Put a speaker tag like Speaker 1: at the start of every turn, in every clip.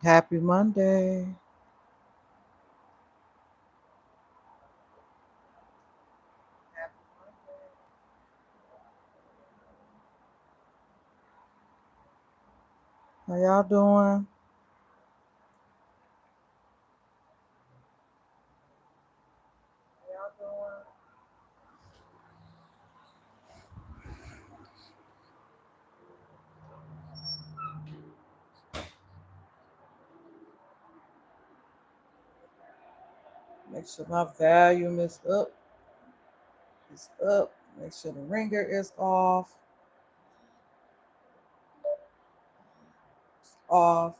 Speaker 1: Happy Monday. How y'all doing? Make sure my volume is up. It's up. Make sure the ringer is off. Off.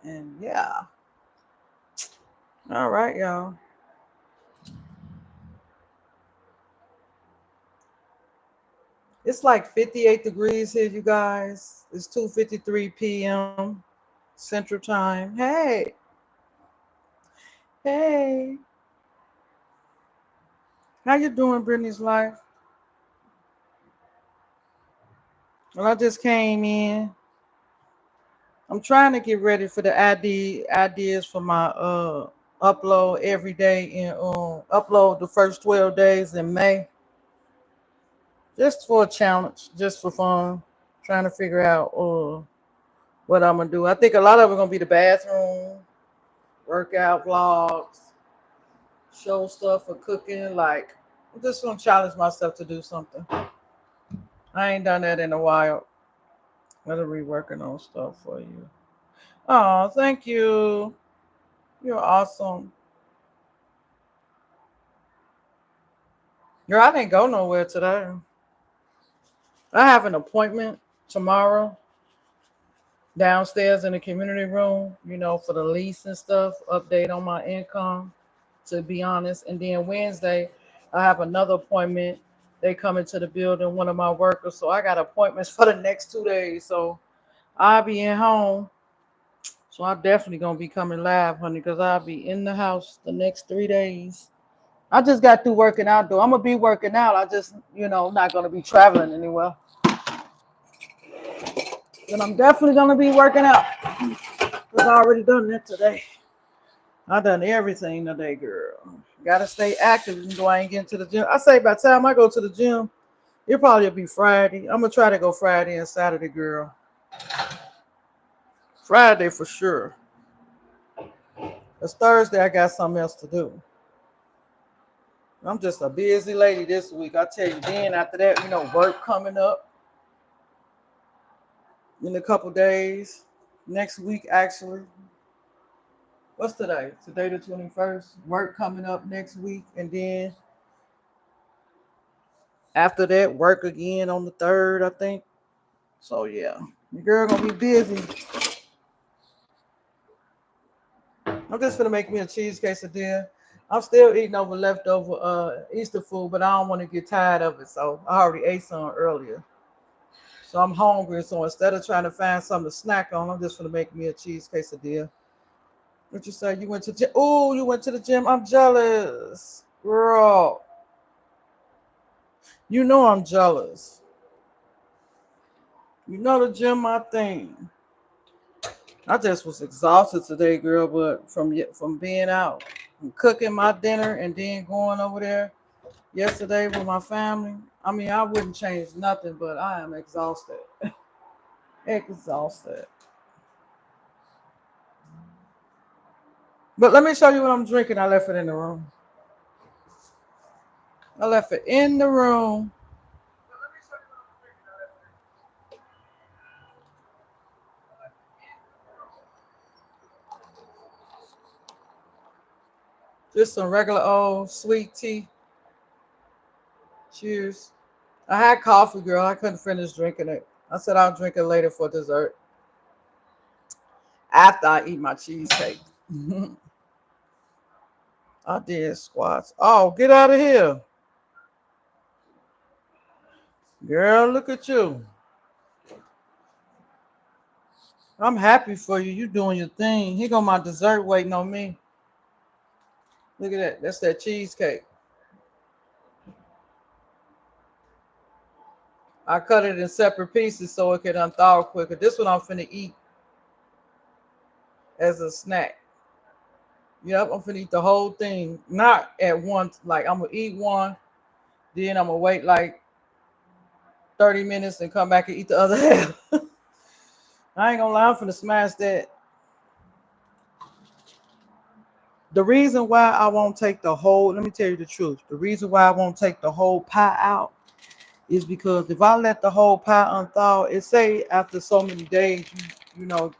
Speaker 1: And yeah. All right, y'all. It's like 58 degrees here, you guys. It's 2:53 p.m. Central Time. Hey. Hey. How you doing, Brittany's life? Well, I just came in. I'm trying to get ready for the ideas for my upload every day and upload the first 12 days in May. Just for a challenge, just for fun. Trying to figure out what I'm gonna do. I think a lot of it gonna be the bathroom, workout vlogs, show stuff for cooking. Like I'm just gonna challenge myself to do something. I ain't done that in a while. Gotta be working on stuff for you. Oh, thank you. You're awesome. Girl, I didn't go nowhere today. I have an appointment tomorrow downstairs in the community room, for the lease and stuff, update on my income, to be honest. And then Wednesday, I have another appointment. They come into the building, one of my workers. So I got appointments for the next 2 days. So I'll be in home. So I'm definitely going to be coming live, honey, because I'll be in the house the next 3 days. I just got through working out, though. I'm going to be working out. I just, not going to be traveling anywhere. And I'm definitely going to be working out. Because I already done that today. I done everything today, girl. Gotta stay active even though I ain't getting to the gym. I say by the time I go to the gym, it probably will be Friday. I'm gonna try to go Friday and Saturday, girl. Friday for sure. It's Thursday, I got something else to do. I'm just a busy lady this week. I tell you, then after that, work coming up in a couple days. Next week, actually. What's today? Today the 21st. Work coming up next week. And then after that, work again on the 3rd, I think. So yeah, the girl gonna be busy. I'm just gonna make me a cheese quesadilla. I'm still eating over leftover Easter food, but I don't want to get tired of it. So I already ate some earlier. So I'm hungry. So instead of trying to find something to snack on, I'm just gonna make me a cheese quesadilla. What you say? You went to gym? Oh, you went to the gym. I'm jealous, girl. You know I'm jealous. You know the gym, my thing. I just was exhausted today, girl. But from being out, from cooking my dinner and then going over there yesterday with my family. I mean, I wouldn't change nothing, but I am exhausted. Exhausted. But let me show you what I'm drinking. I left it in the room. I left it in the room. Just some regular old sweet tea. Cheers. I had coffee, girl. I couldn't finish drinking it. I said I'll drink it later for dessert after I eat my cheesecake. I did squats. Oh, get out of here. Girl, look at you. I'm happy for you. You doing your thing. Here go my dessert waiting on me. Look at that. That's that cheesecake. I cut it in separate pieces so it can unthaw quicker. This one I'm finna eat. as a snack. Yep, I'm finna eat the whole thing. Not at once. Like I'm gonna eat one, then I'm gonna wait like 30 minutes and come back and eat the other half. I ain't gonna lie, I'm finna smash that. The reason why I won't take the whole, let me tell you the truth. The reason why I won't take the whole pie out is because if I let the whole pie unthaw, it say after so many days, you know,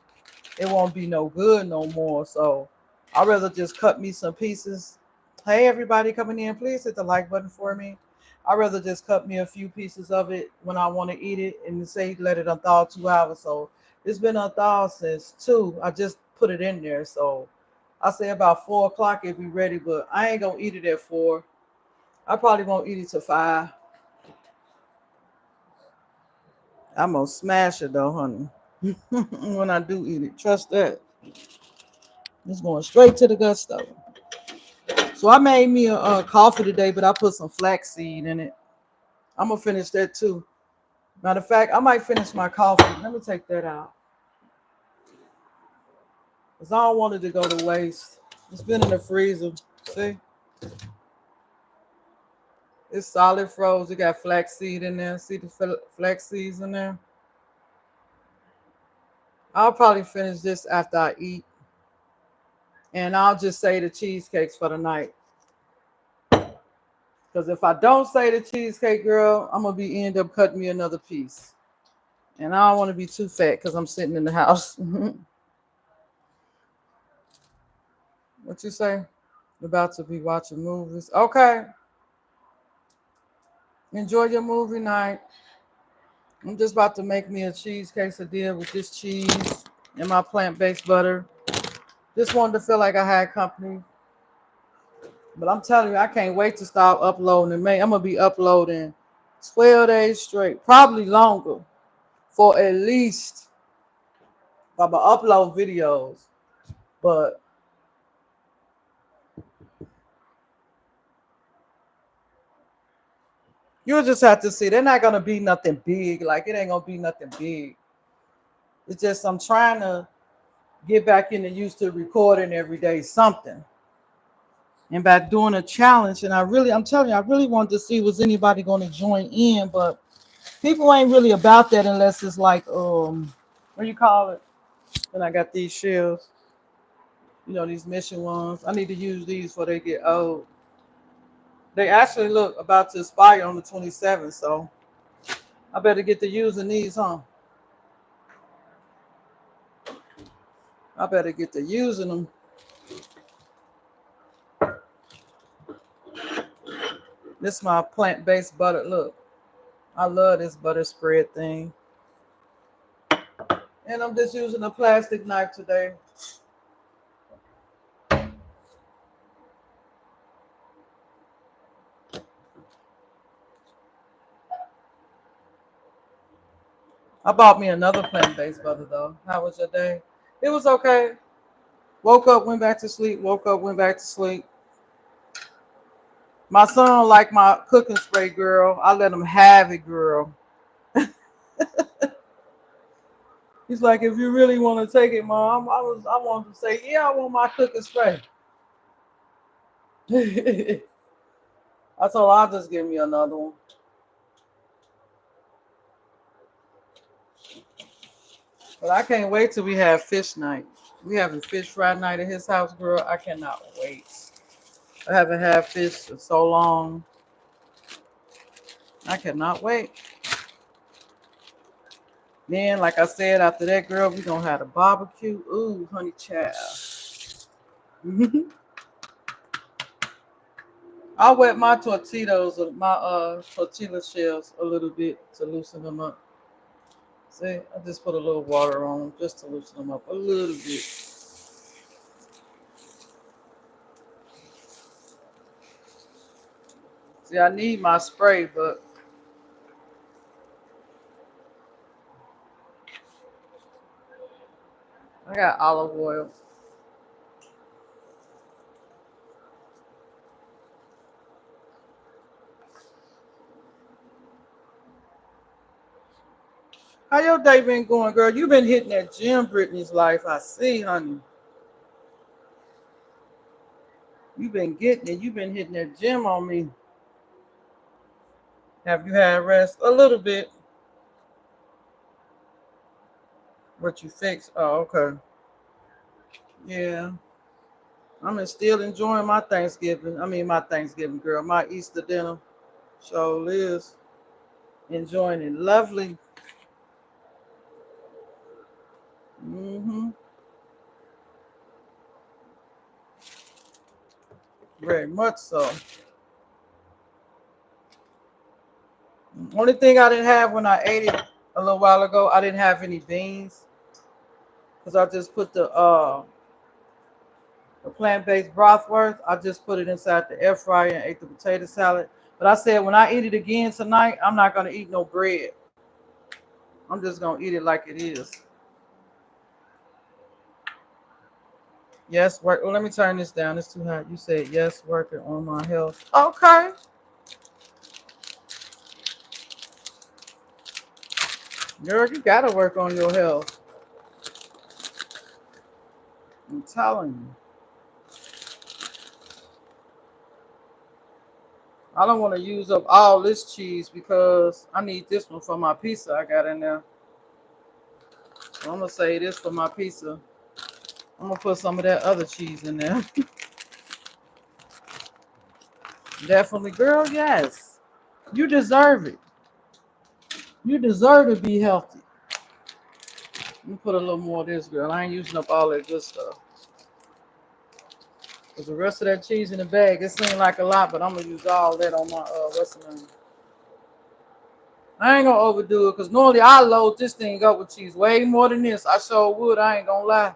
Speaker 1: it won't be no good no more. So I'd rather just cut me some pieces. Hey, everybody coming in, please hit the like button for me. I'd rather just cut me a few pieces of it when I want to eat it and say let it unthaw 2 hours. So it's been unthawed since 2. I just put it in there. So I say about 4 o'clock it be ready, but I ain't gonna eat it at 4. I probably won't eat it till 5. I'm gonna smash it though, honey. When I do eat it, trust that. It's going straight to the gusto. So I made me a coffee today, but I put some flaxseed in it. I'm gonna finish that too. Matter of fact, I might finish my coffee. Let me take that out because I don't want it to go to waste. It's been in the freezer. See, it's solid froze. It got flaxseed in there. See the flax seeds in there. I'll probably finish this after I eat, and I'll just say the cheesecakes for the night. Because if I don't say the cheesecake, girl, I'm gonna be end up cutting me another piece, and I don't want to be too fat because I'm sitting in the house. What you say? About to be watching movies. Okay. Enjoy your movie night. I'm just about to make me a cheese quesadilla with this cheese and my plant-based butter. Just wanted to feel like I had company. But I'm telling you, I can't wait to start uploading and I'm gonna be uploading 12 days straight, probably longer, for at least I'm gonna upload videos. But you'll just have to see. They're not gonna be nothing big. Like it ain't gonna be nothing big. It's just I'm trying to get back in and used to recording every day something. And by doing a challenge, and I'm telling you, I really wanted to see was anybody going to join in, but people ain't really about that unless it's like what do you call it? And I got these shells, these mission ones. I need to use these before they get old. They actually look about to expire on the 27th, so I better get to using these, huh? I better get to using them. This is my plant-based butter. Look, I love this butter spread thing. And I'm just using a plastic knife today. I bought me another plant-based butter though. How was your day? It was okay. Woke up, went back to sleep. Woke up, went back to sleep. My son liked my cooking spray, girl. I let him have it, girl. He's like, if you really want to take it, mom, I wanted to say, yeah, I want my cooking spray. I told her I'll just give me another one. But I can't wait till we have fish night. We having fish fry night at his house, girl. I cannot wait. I haven't had fish in so long. I cannot wait. Then, like I said, after that, girl, we gonna have a barbecue. Ooh, honey child. I wet my tortilla shells a little bit to loosen them up. See, I just put a little water on them just to loosen them up a little bit. See, I need my spray, but I got olive oil. How your day been going, girl? You been hitting that gym, Brittany's life. I see, honey. You've been getting it. You've been hitting that gym on me. Have you had rest? A little bit. What you fix? Oh, okay. Yeah. I'm still enjoying my Thanksgiving. I mean, my Thanksgiving, girl. My Easter dinner. So Liz, enjoying it. Lovely. Mm-hmm. Very much so. Only thing I didn't have when I ate it a little while ago, I didn't have any beans because I just put the plant-based broth worth. I just put it inside the air fryer and ate the potato salad. But I said when I eat it again tonight, I'm not gonna eat no bread. I'm just gonna eat it like it is. Yes, work. Well, let me turn this down. It's too hot. You said yes, working on my health. Okay. Girl, you gotta work on your health. I'm telling you. I don't want to use up all this cheese because I need this one for my pizza I got in there. So I'm gonna say this for my pizza. I'm gonna put some of that other cheese in there. Definitely, girl. Yes, you deserve it. You deserve to be healthy. Let me put a little more of this, girl. I ain't using up all that good stuff. Cause the rest of that cheese in the bag, it seemed like a lot, but I'm gonna use all that on my what's the name? I ain't gonna overdo it because normally I load this thing up with cheese way more than this. I sure would. I ain't gonna lie,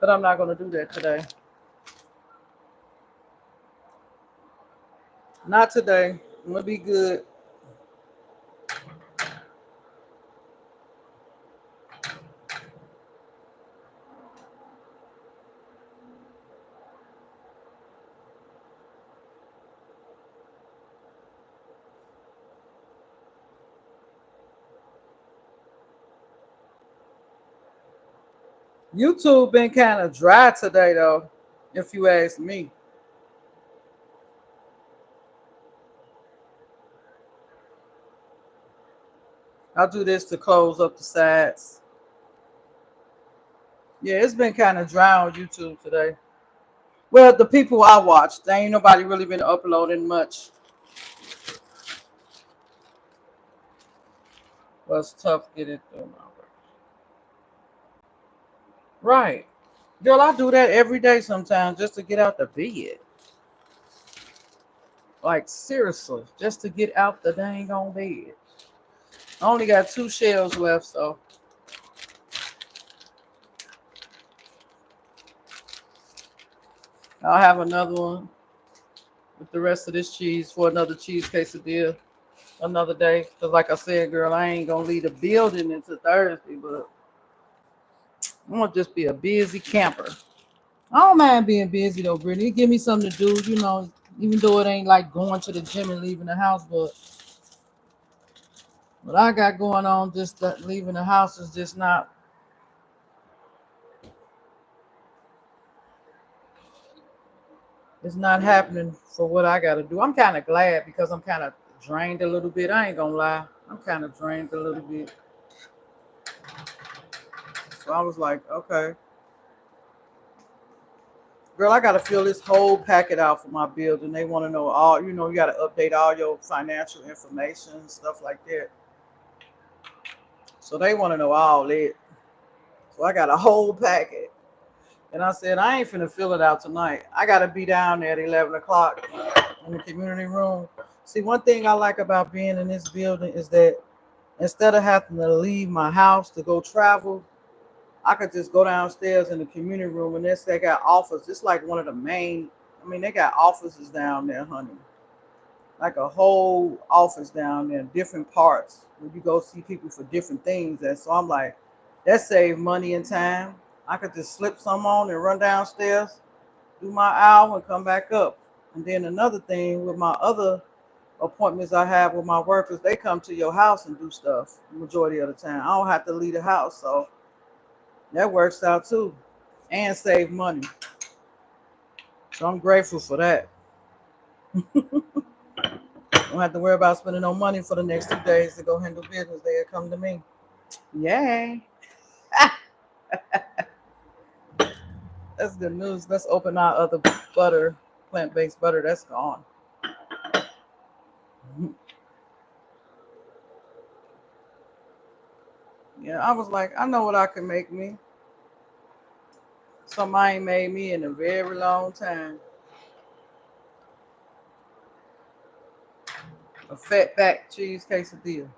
Speaker 1: but I'm not gonna do that today. Not today. I'm gonna be good. YouTube been kind of dry today though, if you ask me. I'll do this to close up the sides. Yeah, it's been kind of dry on YouTube today. Well, the people I watched, there ain't nobody really been uploading much. Well, it's tough getting through my work. Right. Girl, I do that every day sometimes just to get out the bed. Like, seriously, just to get out the dang on bed. I only got 2 shells left, so I'll have another one with the rest of this cheese for another cheese quesadilla another day. Because, like I said, girl, I ain't going to leave the building until Thursday, but I'm going to just be a busy camper. I don't mind being busy, though, Brittany. It give me something to do, even though it ain't like going to the gym and leaving the house, but what I got going on, just that leaving the house is just not. It's not happening for what I got to do. I'm kind of glad because I'm kind of drained a little bit. I ain't gonna lie. I'm kind of drained a little bit. So I was like, okay, girl, I got to fill this whole packet out for my building. They want to know all, you got to update all your financial information, stuff like that. So they want to know all that. So I got a whole packet. And I said, I ain't finna fill it out tonight. I got to be down there at 11 o'clock in the community room. See, one thing I like about being in this building is that instead of having to leave my house to go travel, I could just go downstairs in the community room and they got office. It's like one of the main, I mean, they got offices down there, honey. Like a whole office down there, different parts where you go see people for different things. And so I'm like, that saved money and time. I could just slip some on and run downstairs, do my hour and come back up. And then another thing with my other appointments I have with my workers, they come to your house and do stuff the majority of the time. I don't have to leave the house. So that works out too and save money. So I'm grateful for that. Don't have to worry about spending no money for the next 2 days to go handle business. They'll come to me. Yay. That's good news. Let's open our other butter, plant-based butter. That's gone. Yeah, I was like, I know what I can make me. Something I ain't made me in a very long time. A fat back cheese quesadilla.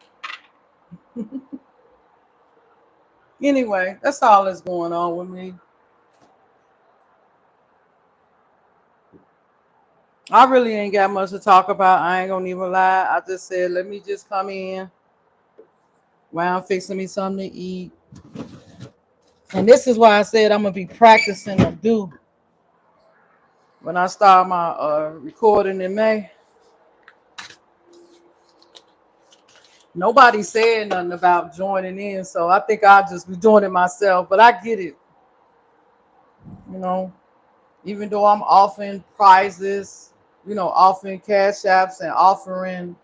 Speaker 1: Anyway, that's all that's going on with me. I really ain't got much to talk about. I ain't gonna even lie. I just said, let me just come in while I'm fixing me something to eat. And this is why I said I'm gonna be practicing to do when I start my recording in May. Nobody said nothing about joining in, so I think I'll just be doing it myself. But I get it, you know. Even though I'm offering prizes, offering cash apps and offering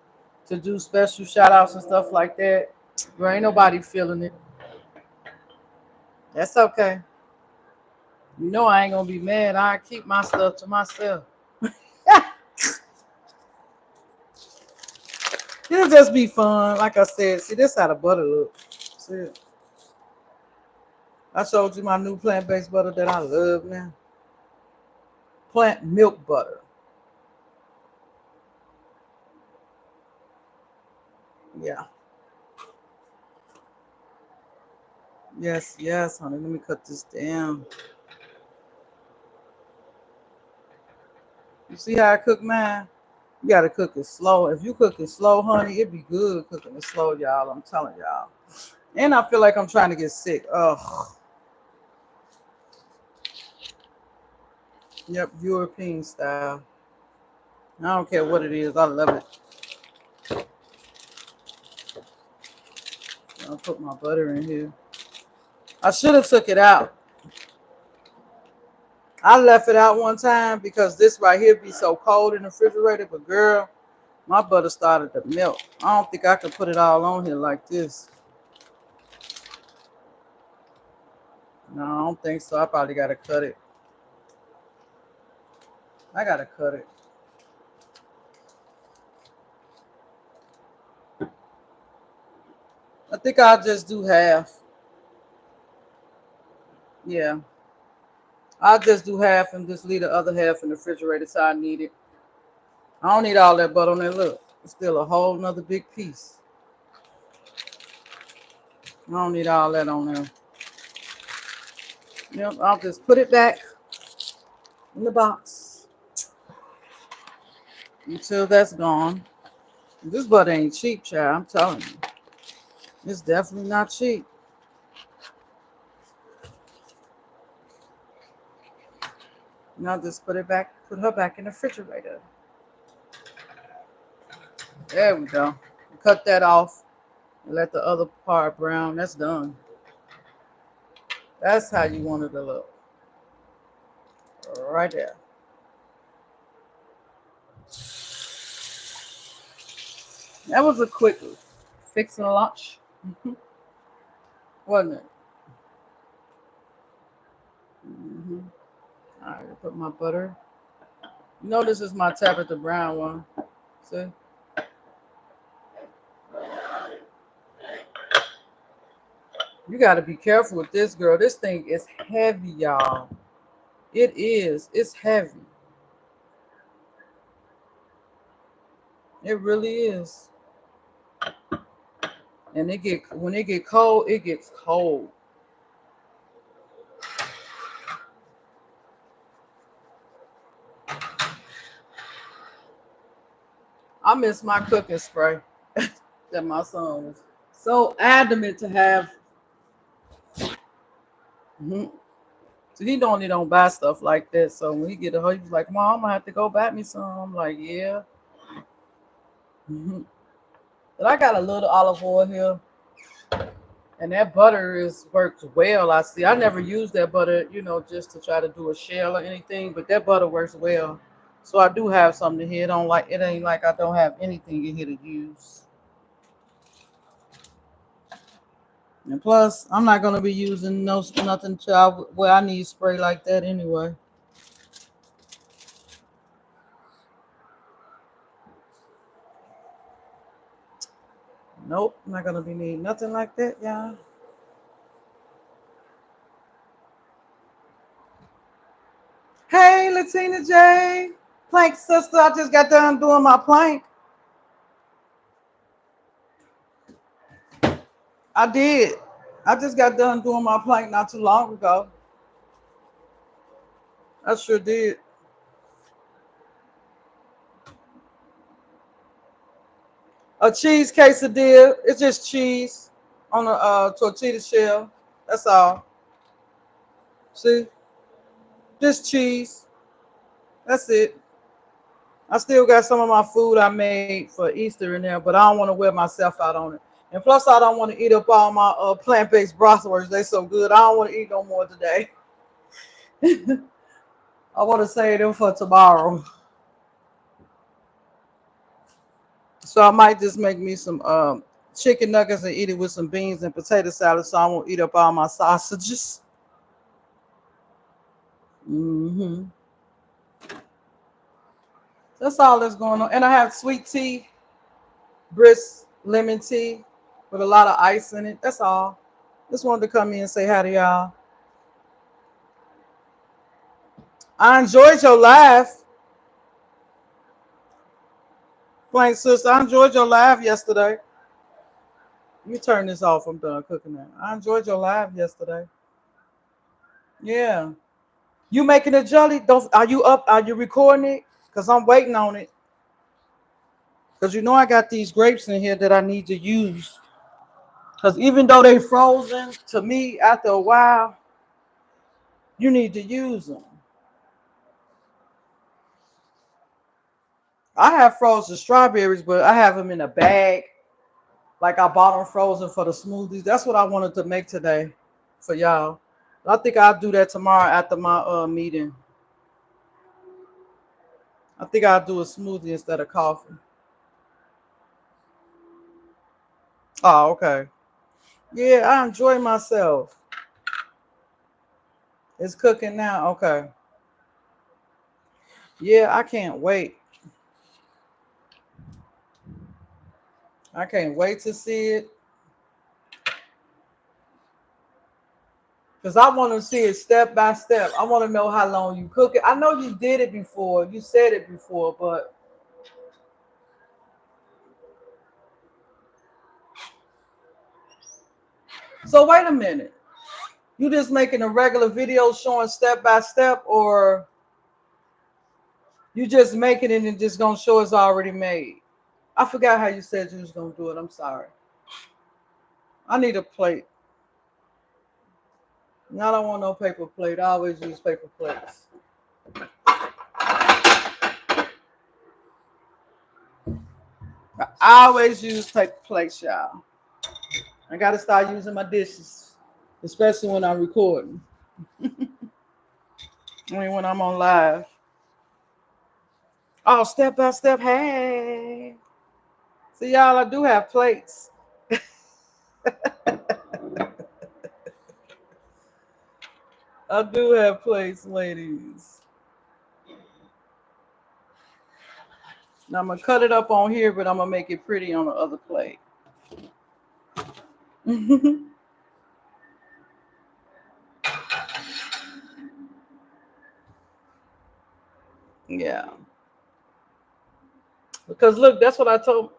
Speaker 1: to do special shout outs and stuff like that, there ain't nobody feeling it. That's okay. I ain't gonna be mad. I keep my stuff to myself. It'll just be fun. Like I said, see, this how the butter look. See it? I showed you my new plant-based butter that I love now. Plant milk butter. Yeah. Yes, yes, honey. Let me cut this down. You see how I cook mine? You gotta cook it slow. If you cook it slow, honey, it be good cooking it slow, y'all. I'm telling y'all. And I feel like I'm trying to get sick. Ugh. Yep, European style. I don't care what it is. I love it. I'll put my butter in here. I should have took it out. I left it out one time because this right here be so cold in the refrigerator. But girl, my butter started to melt. I don't think I could put it all on here like this. No, I don't think so. I probably gotta cut it. I gotta cut it. I think I'll just do half. Yeah. I'll just do half and just leave the other half in the refrigerator so I need it. I don't need all that butter on there. Look, it's still a whole nother big piece. I don't need all that on there. Yep, I'll just put it back in the box until that's gone. This butter ain't cheap, child. I'm telling you. It's definitely not cheap. Now just put her back in the refrigerator. There we go. Cut that off and let the other part brown. That's done. That's how you want it to look. Right there. That was a quick fixing lunch, wasn't it? Mm-hmm. All right, put my butter. You know this is my Tabitha Brown one. See? You got to be careful with this, girl. This thing is heavy, y'all. It is. It's heavy. It really is. And when it get cold, it gets cold. I miss my cooking spray that my son was so adamant to have. Hmm. So he don't buy stuff like that. So when he get a he's like, Mom, I'm gonna have to go buy me some. I'm like, yeah. Hmm. But I got a little olive oil here, And that butter is works well. I see. I never use that butter, just to try to do a shell or anything, but that butter works well. So I do have something here. It ain't like I don't have anything in here to use. And plus, I'm not gonna be using nothing where I need spray like that anyway. Nope, I'm not gonna be needing nothing like that, y'all. Hey, Latina J, plank sister. I just got done doing my plank. I did. I just got done doing my plank not too long ago. I sure did. A cheese quesadilla. It's just cheese on a tortilla shell. That's all. See, just cheese. That's it. I still got some of my food I made for Easter in there, but I don't want to wear myself out on it. And plus, I don't want to eat up all my plant-based bratwursts. They so good. I don't want to eat no more today. I want to save them for tomorrow. So I might just make me some chicken nuggets and eat it with some beans and potato salad, so I won't eat up all my sausages. Hmm. That's all that's going on. And I have sweet tea, brisk lemon tea with a lot of ice in it. That's all. Just wanted to come in and say hi to y'all. I enjoyed your laugh, Plain Sister. I enjoyed your laugh yesterday. Let me turn this off. I'm done cooking now. I enjoyed your live yesterday. Yeah. You making a jelly? Don't Are you up? Are you recording it? Because I'm waiting on it. Because I got these grapes in here that I need to use. Because even though they frozen, to me, after a while, you need to use them. I have frozen strawberries, but I have them in a bag. Like I bought them frozen for the smoothies. That's what I wanted to make today for y'all. I think I'll do that tomorrow after my meeting. I think I'll do a smoothie instead of coffee. Oh, okay. Yeah, I enjoy myself. It's cooking now. Okay. Yeah, I can't wait. I can't wait to see it. Because I want to see it step by step. I want to know how long you cook it. I know you did it before. You said it before, but so wait a minute. You just making a regular video showing step by step, or you just making it and just gonna show it's already made? I forgot how you said you was gonna do it. I'm sorry. I need a plate. No, I don't want no paper plate. I always use paper plates. I always use paper plates, y'all. I gotta start using my dishes, especially when I'm recording. I mean, when I'm on live. Oh, step by step. Hey. See, y'all, I do have plates. I do have plates, ladies. Now I'm gonna cut it up on here, but I'm gonna make it pretty on the other plate. Yeah. Because look, that's what I told.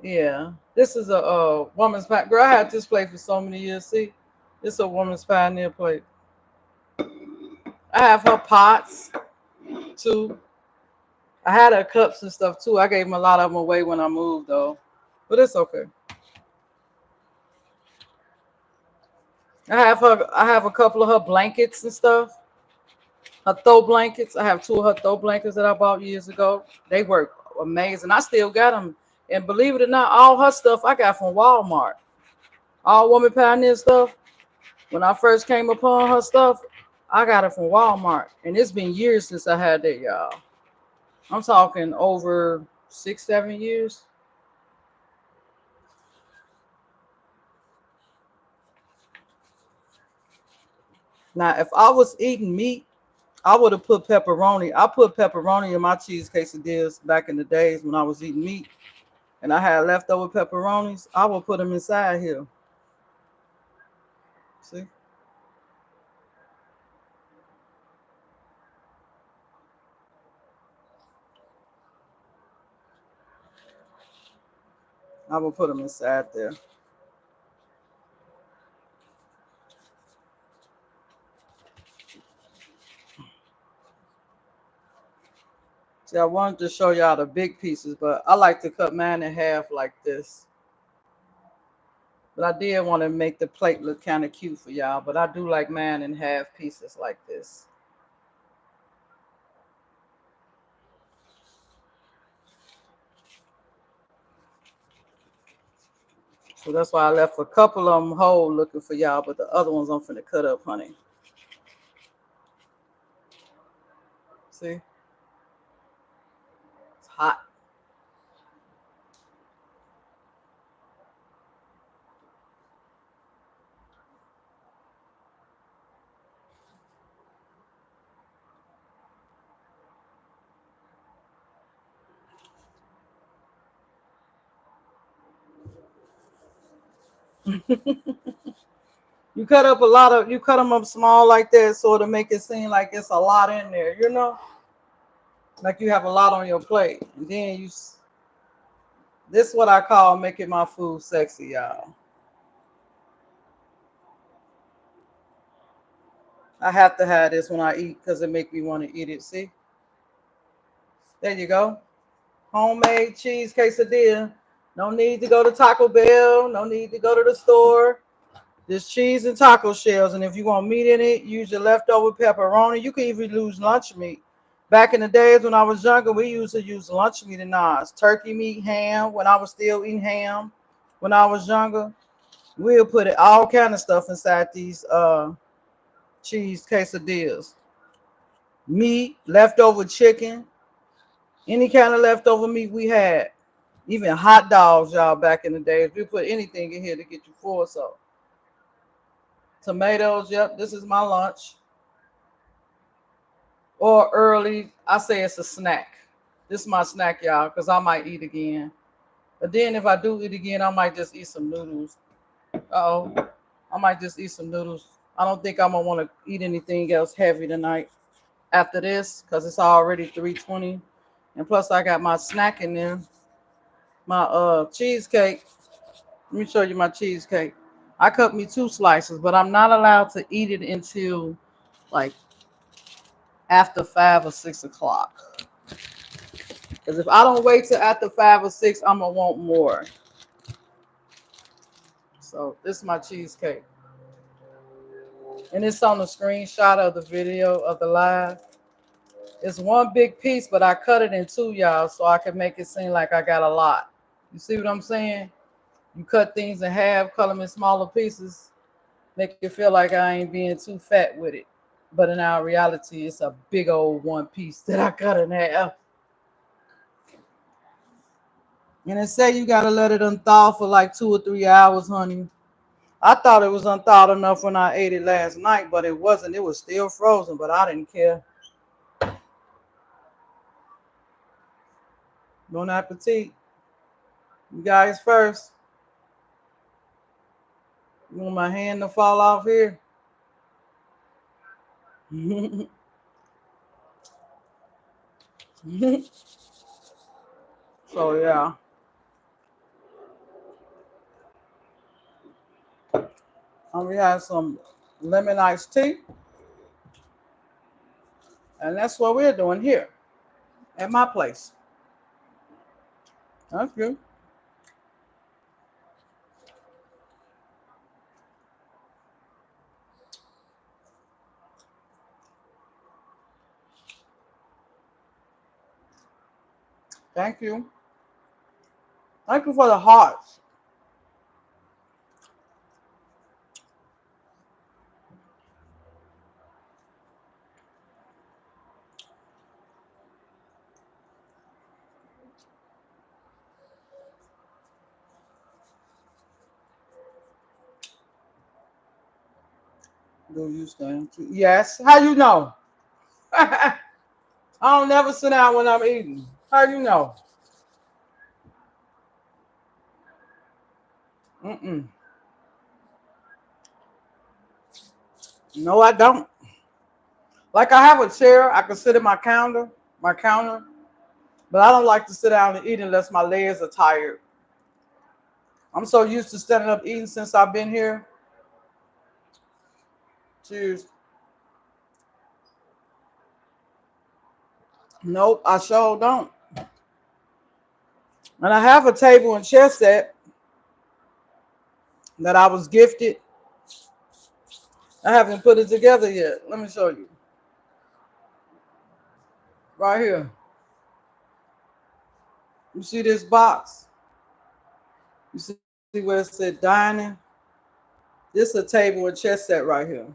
Speaker 1: Yeah. This is a woman's pioneer. Girl, I had this plate for so many years. See, it's a woman's pioneer plate. I have her pots too. I had her cups and stuff too. I gave them a lot of them away when I moved though, but it's okay. I have a couple of her blankets and stuff. Her throw blankets. I have two of her throw blankets that I bought years ago. They work amazing. I still got them. And believe it or not, all her stuff I got from Walmart. All Woman Pioneer stuff. When I first came upon her stuff, I got it from Walmart, and it's been years since I had that, y'all. I'm talking over 6, 7 years. Now, if I was eating meat, I would have put pepperoni. I put pepperoni in my cheese quesadillas back in the days when I was eating meat, and I had leftover pepperonis. I would put them inside here. See, I would put them inside there. See, I wanted to show y'all the big pieces, but I like to cut mine in half like this. But I did want to make the plate look kind of cute for y'all. But I do like mine in half pieces like this. So that's why I left a couple of them whole looking for y'all. But the other ones I'm finna cut up, honey. See? It's hot. You cut them up small like that so to make it seem like it's a lot in there, you know? Like you have a lot on your plate. And then this is what I call making my food sexy, y'all. I have to have this when I eat because it make me want to eat it. See? There you go. Homemade cheese quesadilla. No need to go to Taco Bell. No need to go to the store. Just cheese and taco shells. And if you want meat in it, use your leftover pepperoni. You can even use lunch meat. Back in the days when I was younger, we used to use lunch meat in ours. Turkey meat, ham. When I was still eating ham, when I was younger, we'll put it all kind of stuff inside these cheese quesadillas. Meat, leftover chicken, any kind of leftover meat we had. Even hot dogs, y'all, back in the days. We put anything in here to get you full. So tomatoes, yep, this is my lunch. Or early, I say it's a snack. This is my snack, y'all, because I might eat again. But then if I do eat again, I might just eat some noodles. Uh-oh. I might just eat some noodles. I don't think I'm gonna want to eat anything else heavy tonight after this, because it's already 3:20. And plus I got my snack in there. My cheesecake. Let me show you my cheesecake. I cut me 2 slices, but I'm not allowed to eat it until like after 5 or 6 o'clock. Because if I don't wait till after 5 or 6, I'm gonna want more. So this is my cheesecake, and it's on the screenshot of the video of the live. It's one big piece, but I cut it in two, y'all, so I can make it seem like I got a lot. You see what I'm saying? You cut things in half, cut them in smaller pieces, make it feel like I ain't being too fat with it. But in our reality, it's a big old one piece that I cut in half. And it say you gotta let it unthaw for like 2 or 3 hours, honey. I thought it was unthawed enough when I ate it last night, but it wasn't. It was still frozen, but I didn't care. Bon appetit. You guys first. You want my hand to fall off here? So yeah. We have some lemon iced tea. And that's what we're doing here at my place. Thank you. Thank you. Thank you for the hearts. Do you stand? Yes. How you know? I don't never sit down when I'm eating. How you know? Mm-mm. No, I don't. Like I have a chair, I can sit at my counter, but I don't like to sit down and eat unless my legs are tired. I'm so used to standing up eating since I've been here. Cheers. Nope, I sure don't. And I have a table and chair set that I was gifted. I haven't put it together yet. Let me show you. Right here. You see this box? You see where it said dining? This is a table and chair set right here.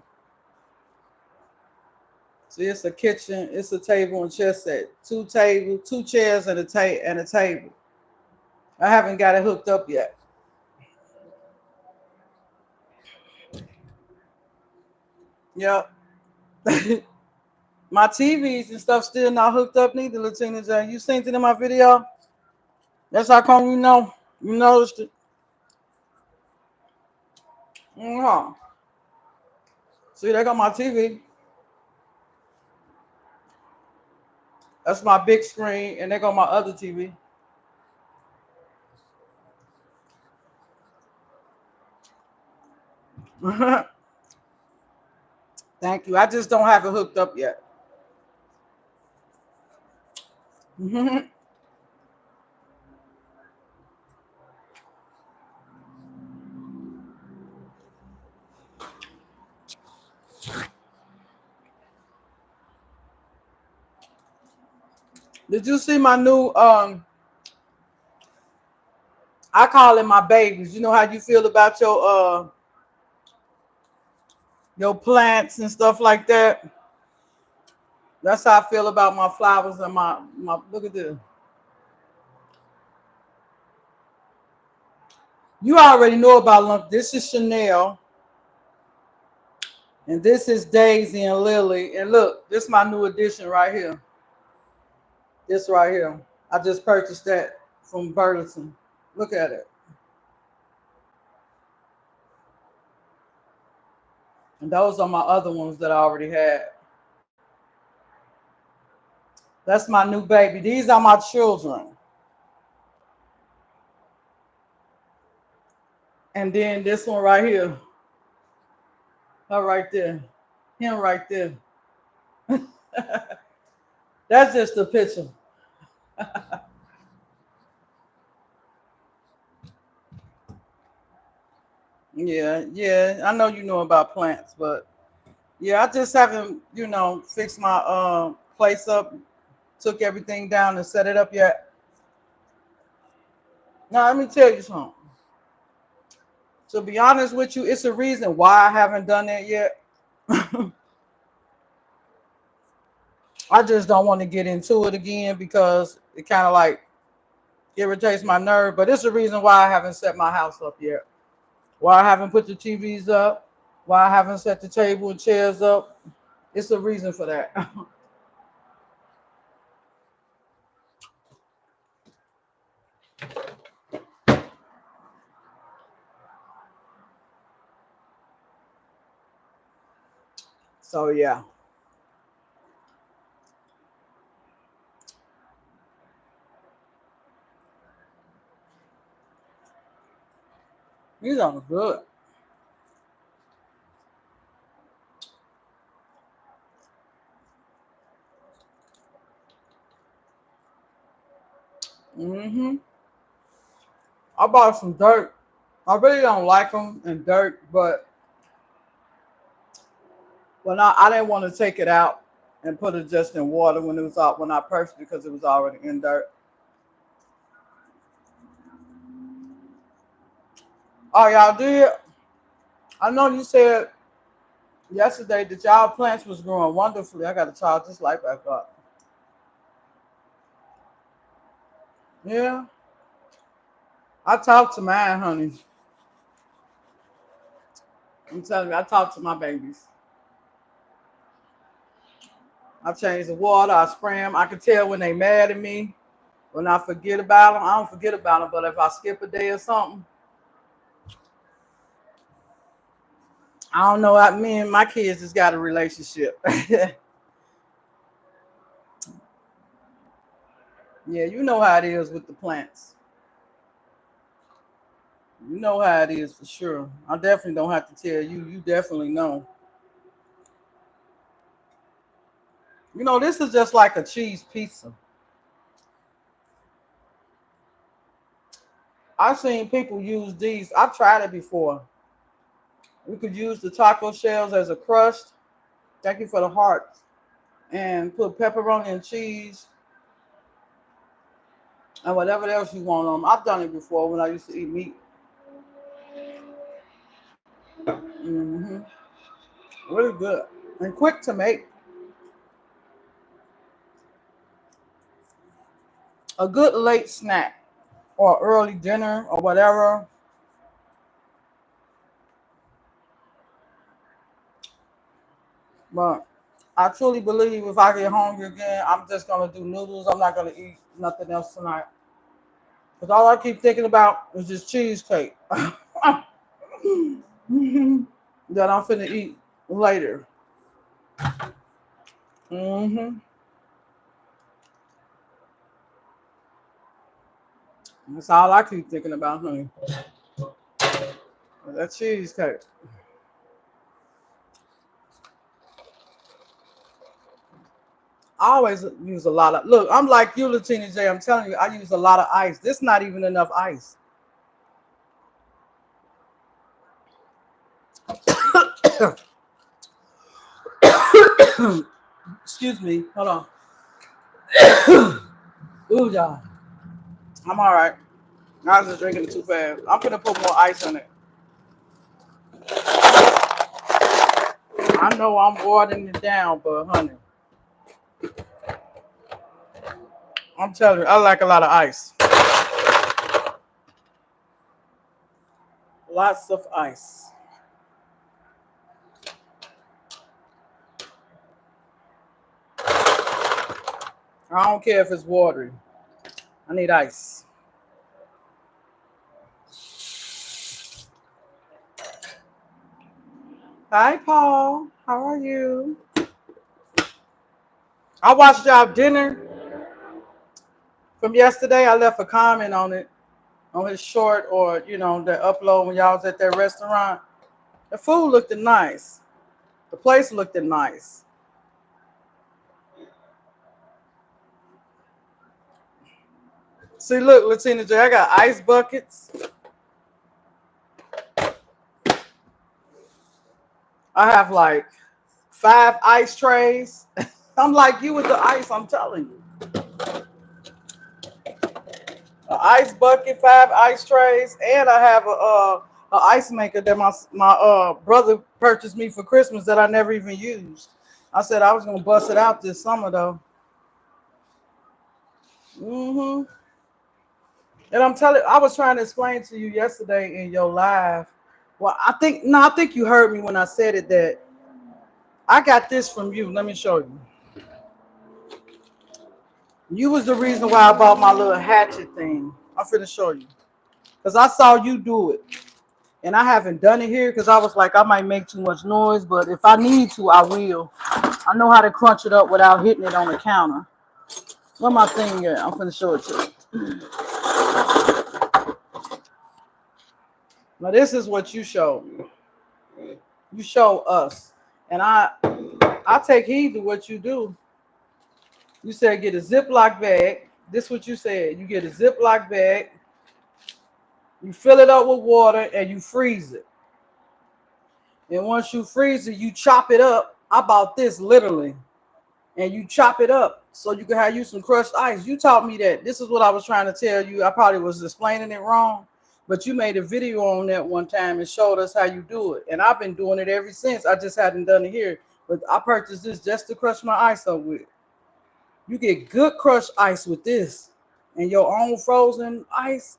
Speaker 1: See, it's a kitchen, it's a table and chair set. Two chairs and a table. I haven't got it hooked up yet. Yep. My TVs and stuff still not hooked up neither, Latina J. You seen it in my video? That's how come you know. You noticed it. Uh-huh. See, they got my TV. That's my big screen, and they got my other TV. Thank you. I just don't have it hooked up yet. Did you see my new I call it my babies. You know how you feel about your plants and stuff like that? That's how I feel about my flowers and my look at this. You already know about them. This is Chanel, and this is Daisy and Lily. And look, this is my new addition right here. This right here. I just purchased that from Burlington. Look at it. And those are my other ones that I already had. That's my new baby. These are my children. And then this one right here. Her right there. Him right there. That's just a picture. Yeah, yeah. I know you know about plants, but yeah, I just haven't, fixed my place up, took everything down and set it up yet. Now let me tell you something. To be honest with you, it's a reason why I haven't done that yet. I just don't want to get into it again because it kind of like irritates my nerve. But it's the reason why I haven't set my house up yet. Why I haven't put the TVs up. Why I haven't set the table and chairs up. It's a reason for that. So yeah, these are good. I bought some dirt. I really don't like them in dirt, but I didn't want to take it out and put it just in water when it was out when I purchased it because it was already in dirt. Oh, y'all did? I know you said yesterday that y'all plants was growing wonderfully. I got to charge this light back up. Yeah, I talked to mine, honey. I'm telling you, I talked to my babies. I change the water. I spray them. I can tell when they mad at me. When I forget about them, I don't forget about them. But if I skip a day or something, I don't know. Me and my kids just got a relationship. Yeah, you know how it is with the plants. You know how it is for sure. I definitely don't have to tell you. You definitely know. You know, this is just like a cheese pizza. I've seen people use these. I've tried it before. We could use the taco shells as a crust. Thank you for the heart. And put pepperoni and cheese and whatever else you want on them. I've done it before when I used to eat meat. Hmm. Really good and quick to make. A good late snack or early dinner or whatever. But I truly believe if I get hungry again, I'm just gonna do noodles. I'm not gonna eat nothing else tonight. Cause all I keep thinking about is this cheesecake that I'm finna eat later. Hmm. That's all I keep thinking about, honey. That cheesecake. I always use a lot of look. I'm like you, Latina J. I'm telling you, I use a lot of ice. This not even enough ice. Excuse me. Hold on. Ooh, y'all. I'm all right. I was just drinking it too fast. I'm gonna put more ice in it. I know I'm watering it down, but honey, I'm telling you, I like a lot of ice. Lots of ice. I don't care if it's watery. I need ice. Hi, Paul. How are you? I watched y'all dinner from yesterday. I left a comment on it, on his short or, the upload when y'all was at that restaurant. The food looked nice. The place looked nice. See, look, Latina J, I got ice buckets. I have like 5 ice trays. I'm like you with the ice, I'm telling you. An ice bucket, 5 ice trays, and I have a ice maker that my brother purchased me for Christmas that I never even used. I said I was gonna bust it out this summer though. Hmm. And I'm telling, I was trying to explain to you yesterday in your live. Well, I think you heard me when I said it that I got this from you. Let me show you. You was the reason why I bought my little hatchet thing. I'm finna show you. Because I saw you do it. And I haven't done it here because I was like, I might make too much noise, but if I need to, I will. I know how to crunch it up without hitting it on the counter. Where my thing at? I'm finna show it to you. Now this is what you showed me. You show us. And I take heed to what you do. You said get a Ziploc bag. This is what you said. You get a Ziploc bag, you fill it up with water, and you freeze it. And once you freeze it, you chop it up. I bought this literally. And you chop it up so you can have you some crushed ice. You taught me that. This is what I was trying to tell you. I probably was explaining it wrong, but you made a video on that one time and showed us how you do it. And I've been doing it ever since. I just hadn't done it here. But I purchased this just to crush my ice up with. You get good crushed ice with this and your own frozen ice.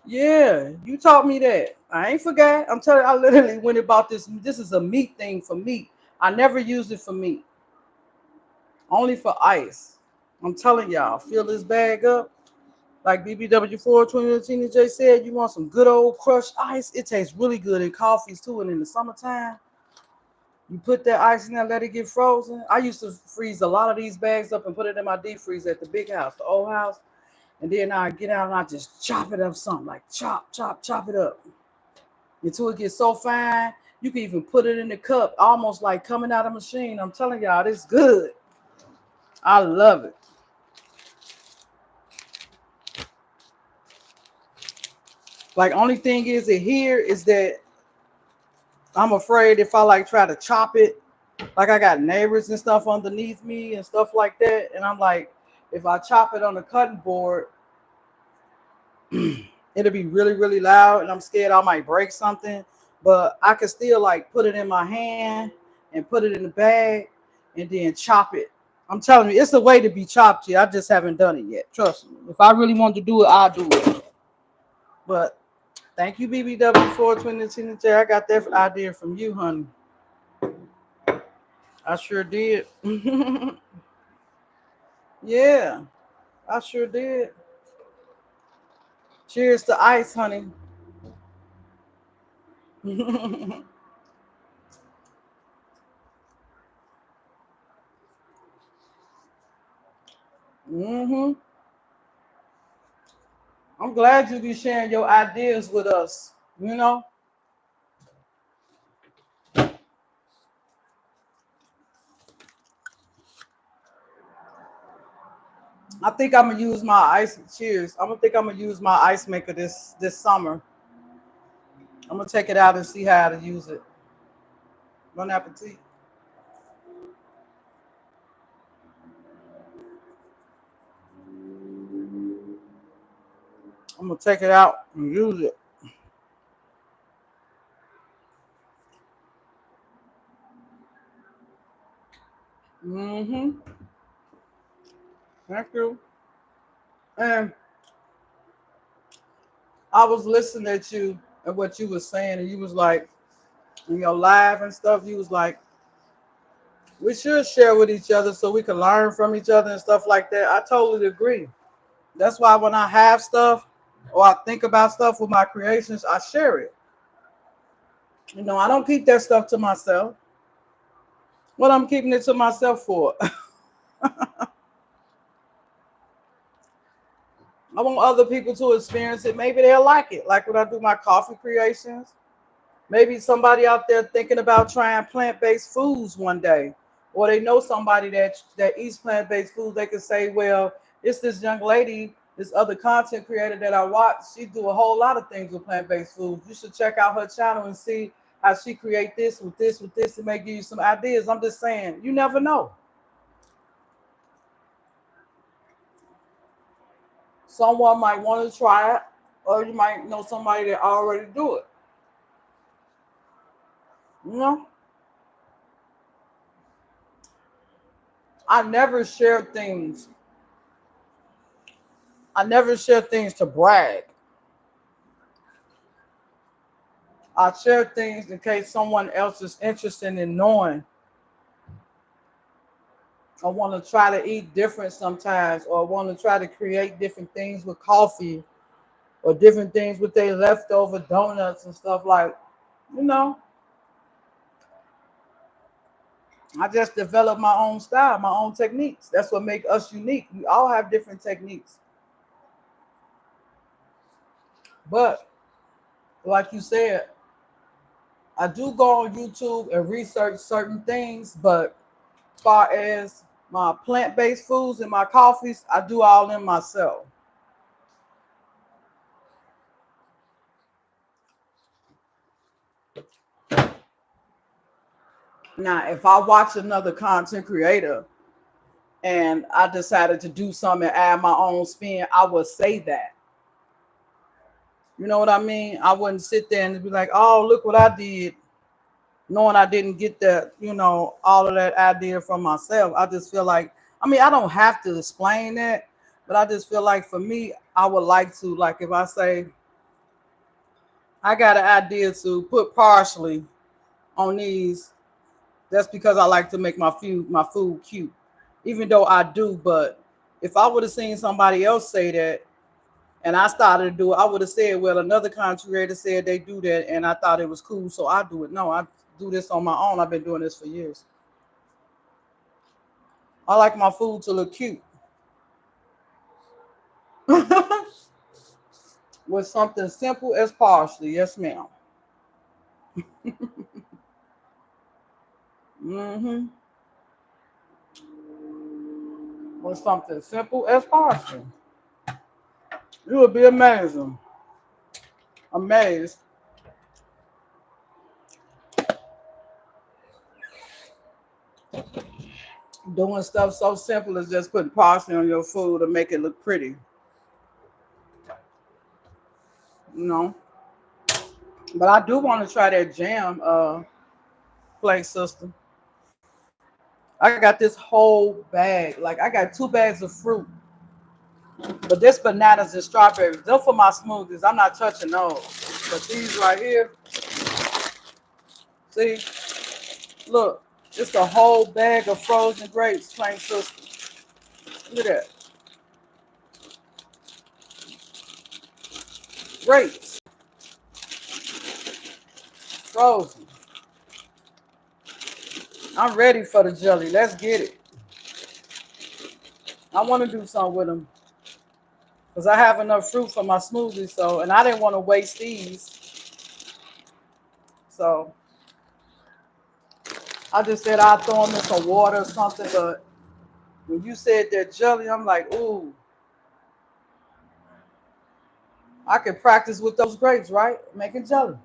Speaker 1: Yeah, you taught me that. I ain't forgot. I'm telling you, I literally went and bought this. This is a meat thing for meat. I never used it for meat. Only for ice. I'm telling y'all, fill this bag up. Like BBW4 20 J said, you want some good old crushed ice. It tastes really good in coffees too. And in the summertime, you put that ice in there, let it get frozen. I used to freeze a lot of these bags up and put it in my deep freeze at the big house, the old house. And then I get out and I just chop it up something like chop, chop, chop it up until it gets so fine. You can even put it in the cup, almost like coming out of a machine. I'm telling y'all, this good. I love it. Like, only thing is that here is that I'm afraid if I like try to chop it, like I got neighbors and stuff underneath me and stuff like that. And I'm like, if I chop it on the cutting board, it'll be really, really loud. And I'm scared I might break something. But I can still like put it in my hand and put it in the bag and then chop it. I'm telling you, it's a way to be chopped here. I just haven't done it yet. Trust me. If I really want to do it, I'll do it. But thank you, BBW4 2010. I got that idea from you, honey. I sure did. Yeah, I sure did. Cheers to ice, honey. Hmm. I'm glad you be sharing your ideas with us. You know, I think I'm gonna use my ice. Cheers. I'm gonna think I'm gonna use my ice maker this summer. I'm gonna take it out and see how to use it. Bon appetit. I'm gonna take it out and use it. Hmm. Thank you. And I was listening at you and what you was saying, and you was like, in your live and stuff, you was like, we should share with each other so we can learn from each other and stuff like that. I totally agree. That's why when I have stuff or I think about stuff with my creations, I share it. I don't keep that stuff to myself. What I'm keeping it to myself for? I want other people to experience it. Maybe they'll like it. Like when I do my coffee creations. Maybe somebody out there thinking about trying plant-based foods one day, or they know somebody that eats plant-based foods. They can say, "Well, it's this young lady, this other content creator that I watch. She do a whole lot of things with plant-based foods. You should check out her channel and see how she create this with this with this. It may give you some ideas." I'm just saying, you never know. Someone might want to try it, or you might know somebody that already do it. You know, I never share things. I never share things to brag. I share things in case someone else is interested in knowing. I want to try to eat different sometimes, or I want to try to create different things with coffee, or different things with their leftover donuts and stuff like, you know, I just develop my own style, my own techniques. That's what make us unique. We all have different techniques. But like you said, I do go on YouTube and research certain things, but as far as my plant-based foods and my coffees, I do all them myself. Now, if I watch another content creator and I decided to do something and add my own spin, I would say that. You know what I mean? I wouldn't sit there and be like, "Oh, look what I did," knowing I didn't get that, all of that idea from myself. I just feel like, I mean, I don't have to explain that, but I just feel like for me, I would like to, like, if I say I got an idea to put parsley on these, that's because I like to make my food cute. even though I do. But if I would have seen somebody else say that and I started to do it, I would have said, well, another content creator said they do that and I thought it was cool, so I do it. No, I do this on my own. I've been doing this for years. I like my food to look cute. With something simple as parsley. Yes, ma'am. Mm-hmm. With something simple as parsley. You would be amazing. Amazed. Doing stuff so simple as just putting parsley on your food to make it look pretty. You know? But I do want to try that jam plate system. I got this whole bag. Like I got 2 bags of fruit. But this bananas and strawberries. They're for my smoothies. I'm not touching those. But these right here, see? Look, it's a whole bag of frozen grapes, plain sister. Look at that. Grapes. Frozen. I'm ready for the jelly. Let's get it. I want to do something with them. Because I have enough fruit for my smoothie, so, and I didn't want to waste these. So I just said I'd throw them in some water or something, but when you said that jelly, I'm like, ooh, I could practice with those grapes, right? Making jelly.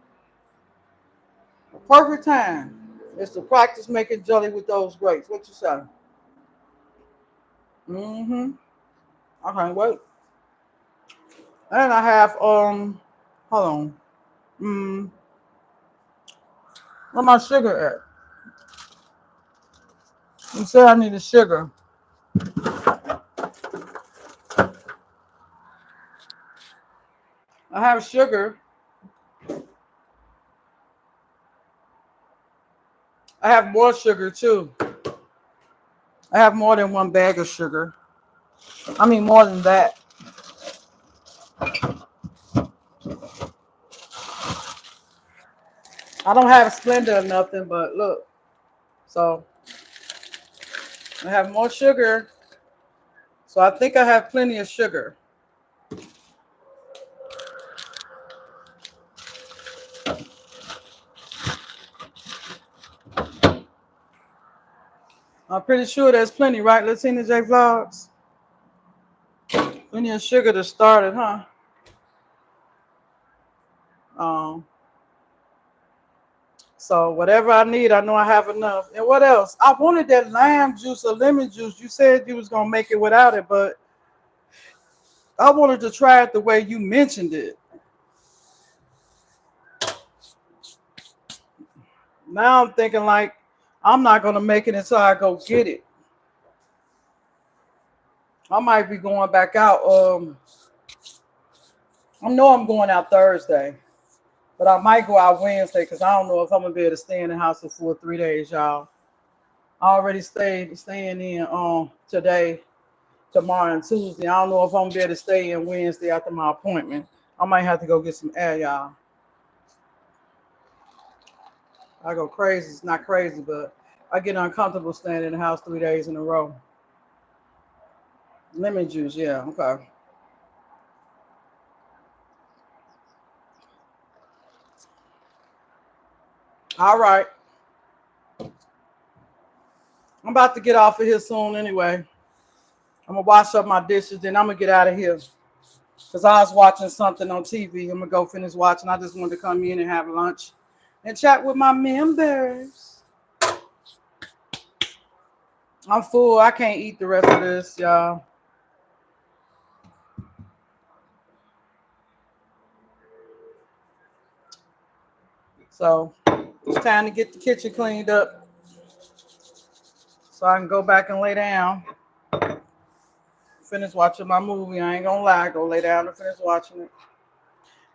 Speaker 1: The perfect time is to practice making jelly with those grapes. What you say? Mm-hmm. I can't wait. And I have hold on. Where my sugar at? You said I needed sugar. I have sugar. I have more sugar too. I have more than 1 bag of sugar. I mean more than that. I don't have Splenda or nothing, but look. So I have more sugar. So I think I have plenty of sugar. I'm pretty sure there's plenty, right? Latina J Vlogs. Plenty of sugar to start it, huh? Um, so whatever I need, I know I have enough. And what else? I wanted that lime juice or lemon juice. You said you was gonna make it without it, but I wanted to try it the way you mentioned it. Now I'm thinking like I'm not gonna make it until I go get it. I might be going back out. I know I'm going out Thursday, but I might go out Wednesday because I don't know if I'm gonna be able to stay in the house for 3 days, y'all. I already staying in today, tomorrow, and Tuesday. I don't know if I'm gonna be able to stay in Wednesday after my appointment. I might have to go get some air, y'all. I go crazy. It's not crazy, but I get uncomfortable staying in the house 3 days in a row. Lemon juice, yeah, okay. All right. I'm about to get off of here soon anyway. I'm gonna wash up my dishes, then I'm gonna get out of here. Cause I was watching something on TV. I'm gonna go finish watching. I just wanted to come in and have lunch and chat with my members. I'm full. I can't eat the rest of this, y'all. So it's time to get the kitchen cleaned up so I can go back and lay down. Finish watching my movie. I ain't gonna lie. Go lay down and finish watching it.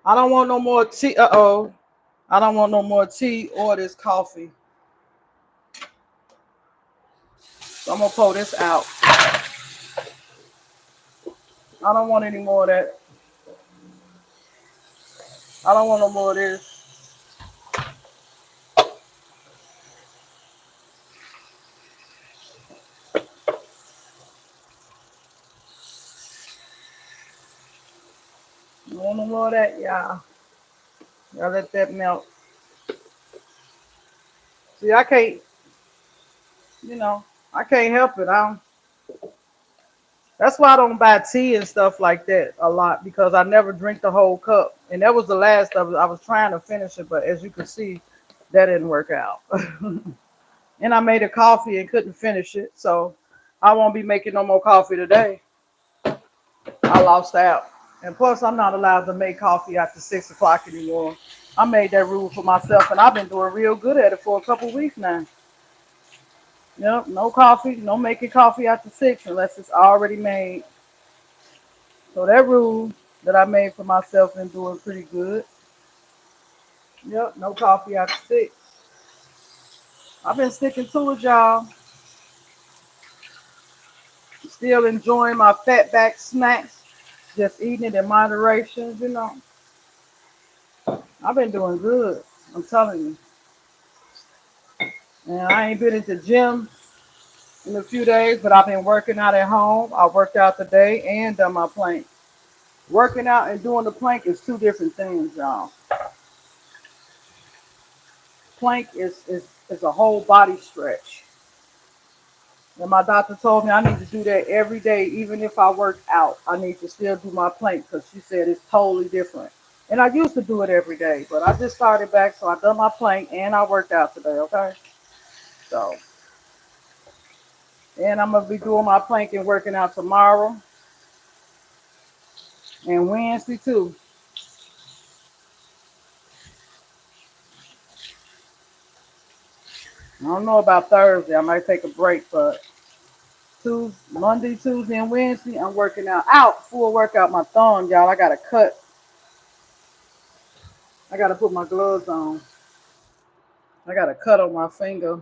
Speaker 1: I don't want no more tea. I don't want no more tea or this coffee. So I'm gonna pull this out. I don't want any more of that. I don't want no more of this. I don't want no more of that, y'all. Y'all let that melt. See, I can't, you know, I can't help it. That's why I don't buy tea and stuff like that a lot because I never drink the whole cup. And that was the last of it. I was trying to finish it, but as you can see, that didn't work out. And I made a coffee and couldn't finish it, so I won't be making no more coffee today. I lost out. And plus, I'm not allowed to make coffee after 6 o'clock anymore. I made that rule for myself, and I've been doing real good at it for a couple weeks now. Yep, no coffee, no making coffee after 6 unless it's already made. So that rule that I made for myself been doing pretty good. Yep, no coffee after 6. I've been sticking to it, y'all. Still enjoying my fat back snacks, just eating it in moderation, you know. I've been doing good. I'm telling you. And I ain't been at the gym in a few days, but I've been working out at home. I worked out today and done my plank. Working out and doing the plank is two different things, y'all. Plank is a whole body stretch. And my doctor told me I need to do that every day, even if I work out. I need to still do my plank because she said it's totally different. And I used to do it every day, but I just started back, so I done my plank and I worked out today, okay? So, and I'm gonna be doing my plank and working out tomorrow and Wednesday too. I don't know about Thursday. I might take a break, but Monday, Tuesday, and Wednesday, I'm working out. Full workout. My thumb, y'all. I got a cut. I got to put my gloves on. I got a cut on my finger.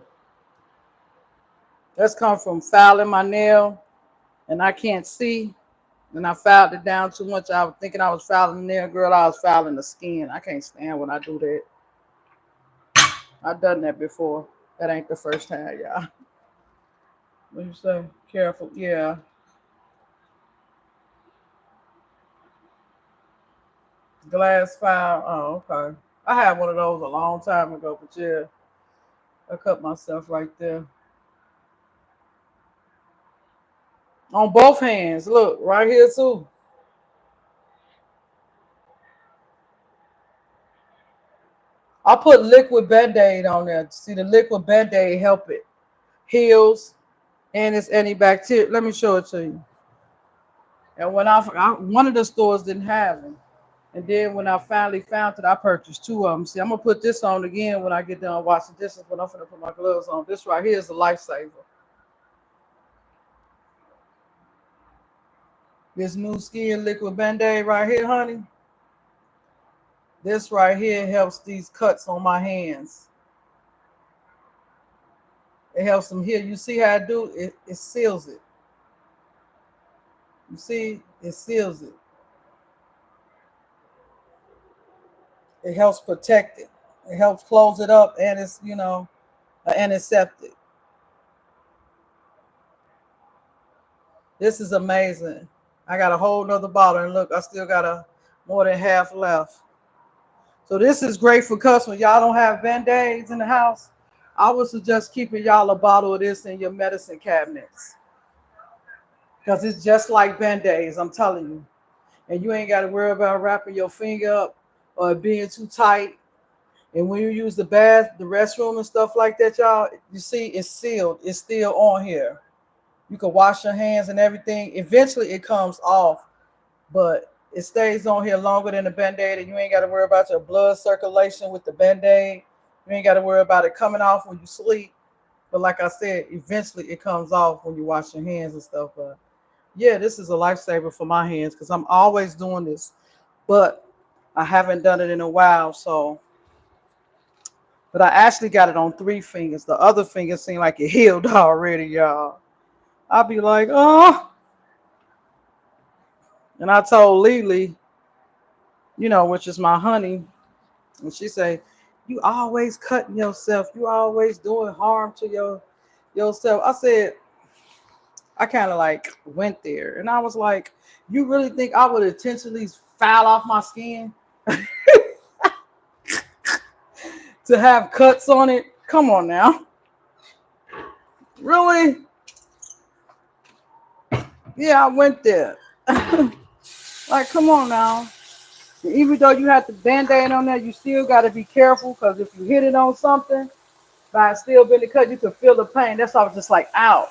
Speaker 1: That's come from filing my nail, and I can't see. And I filed it down too much. I was thinking I was filing the nail, girl. I was filing the skin. I can't stand when I do that. I've done that before. That ain't the first time, y'all. What you say? Careful. Yeah. Glass file. Oh, okay. I had one of those a long time ago, but yeah, I cut myself right there. On both hands. Look, right here too. I put liquid band-aid on there. See, the liquid band-aid help it. Heals and it's antibacterial. Let me show it to you. And when one of the stores didn't have them. And then when I finally found it, I purchased two of them. See, I'm gonna put this on again when I get done washing dishes. When I'm gonna put my gloves on. This right here is a lifesaver. This new skin liquid band-aid right here, honey. This right here helps these cuts on my hands. It helps them heal. You see how I do it? It seals it. You see, it seals it. It helps protect it. It helps close it up, and it's an antiseptic. This is amazing. I got a whole nother bottle, and look, I still got a more than half left. So this is great for customers. Y'all don't have band-aids in the house. I would suggest keeping y'all a bottle of this in your medicine cabinets because it's just like band-aids. I'm telling you, and you ain't got to worry about wrapping your finger up or being too tight. And when you use the restroom and stuff like that, y'all, you see it's sealed. It's still on here. You can wash your hands and everything. Eventually it comes off, but it stays on here longer than the Band-Aid, and you ain't got to worry about your blood circulation with the Band-Aid. You ain't got to worry about it coming off when you sleep. But like I said, eventually it comes off when you wash your hands and stuff. But yeah, this is a lifesaver for my hands because I'm always doing this. But I haven't done it in a while, so but I actually got it on 3 fingers. The other finger seemed like it healed already, y'all. I'll be like, oh, And I told Lily, which is my honey, and she say, "You always cutting yourself. You always doing harm to yourself." I said, I kind of like went there, and I was like, "You really think I would intentionally foul off my skin to have cuts on it? Come on now, really?" Yeah, I went there. Like, come on now. Even though you have the band-aid on there, you still got to be careful because if you hit it on something, by it still being cut, you can feel the pain. That's why I was just like, ow.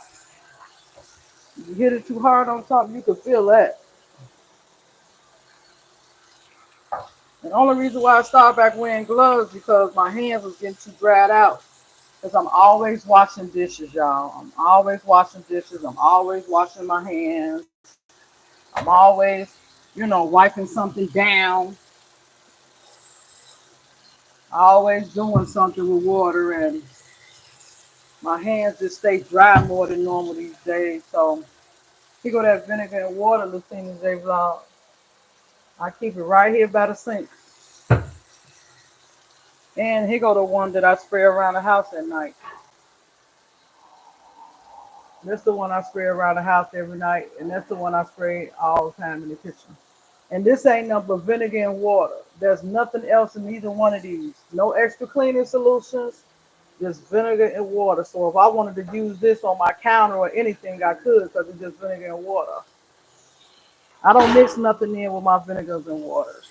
Speaker 1: If you hit it too hard on something, you can feel that. And the only reason why I started back wearing gloves because my hands was getting too dried out. Because I'm always washing dishes, y'all. I'm always washing dishes. I'm always washing my hands. I'm always, wiping something down. Always doing something with water, and my hands just stay dry more than normal these days. So here go that vinegar and water, Lucina J Vlog. I keep it right here by the sink. And here go the one that I spray around the house at night. That's the one I spray around the house every night, and that's the one I spray all the time in the kitchen. And this ain't nothing but vinegar and water. There's nothing else in either one of these. No extra cleaning solutions, just vinegar and water. So if I wanted to use this on my counter or anything, I could because it's just vinegar and water. I don't mix nothing in with my vinegars and waters.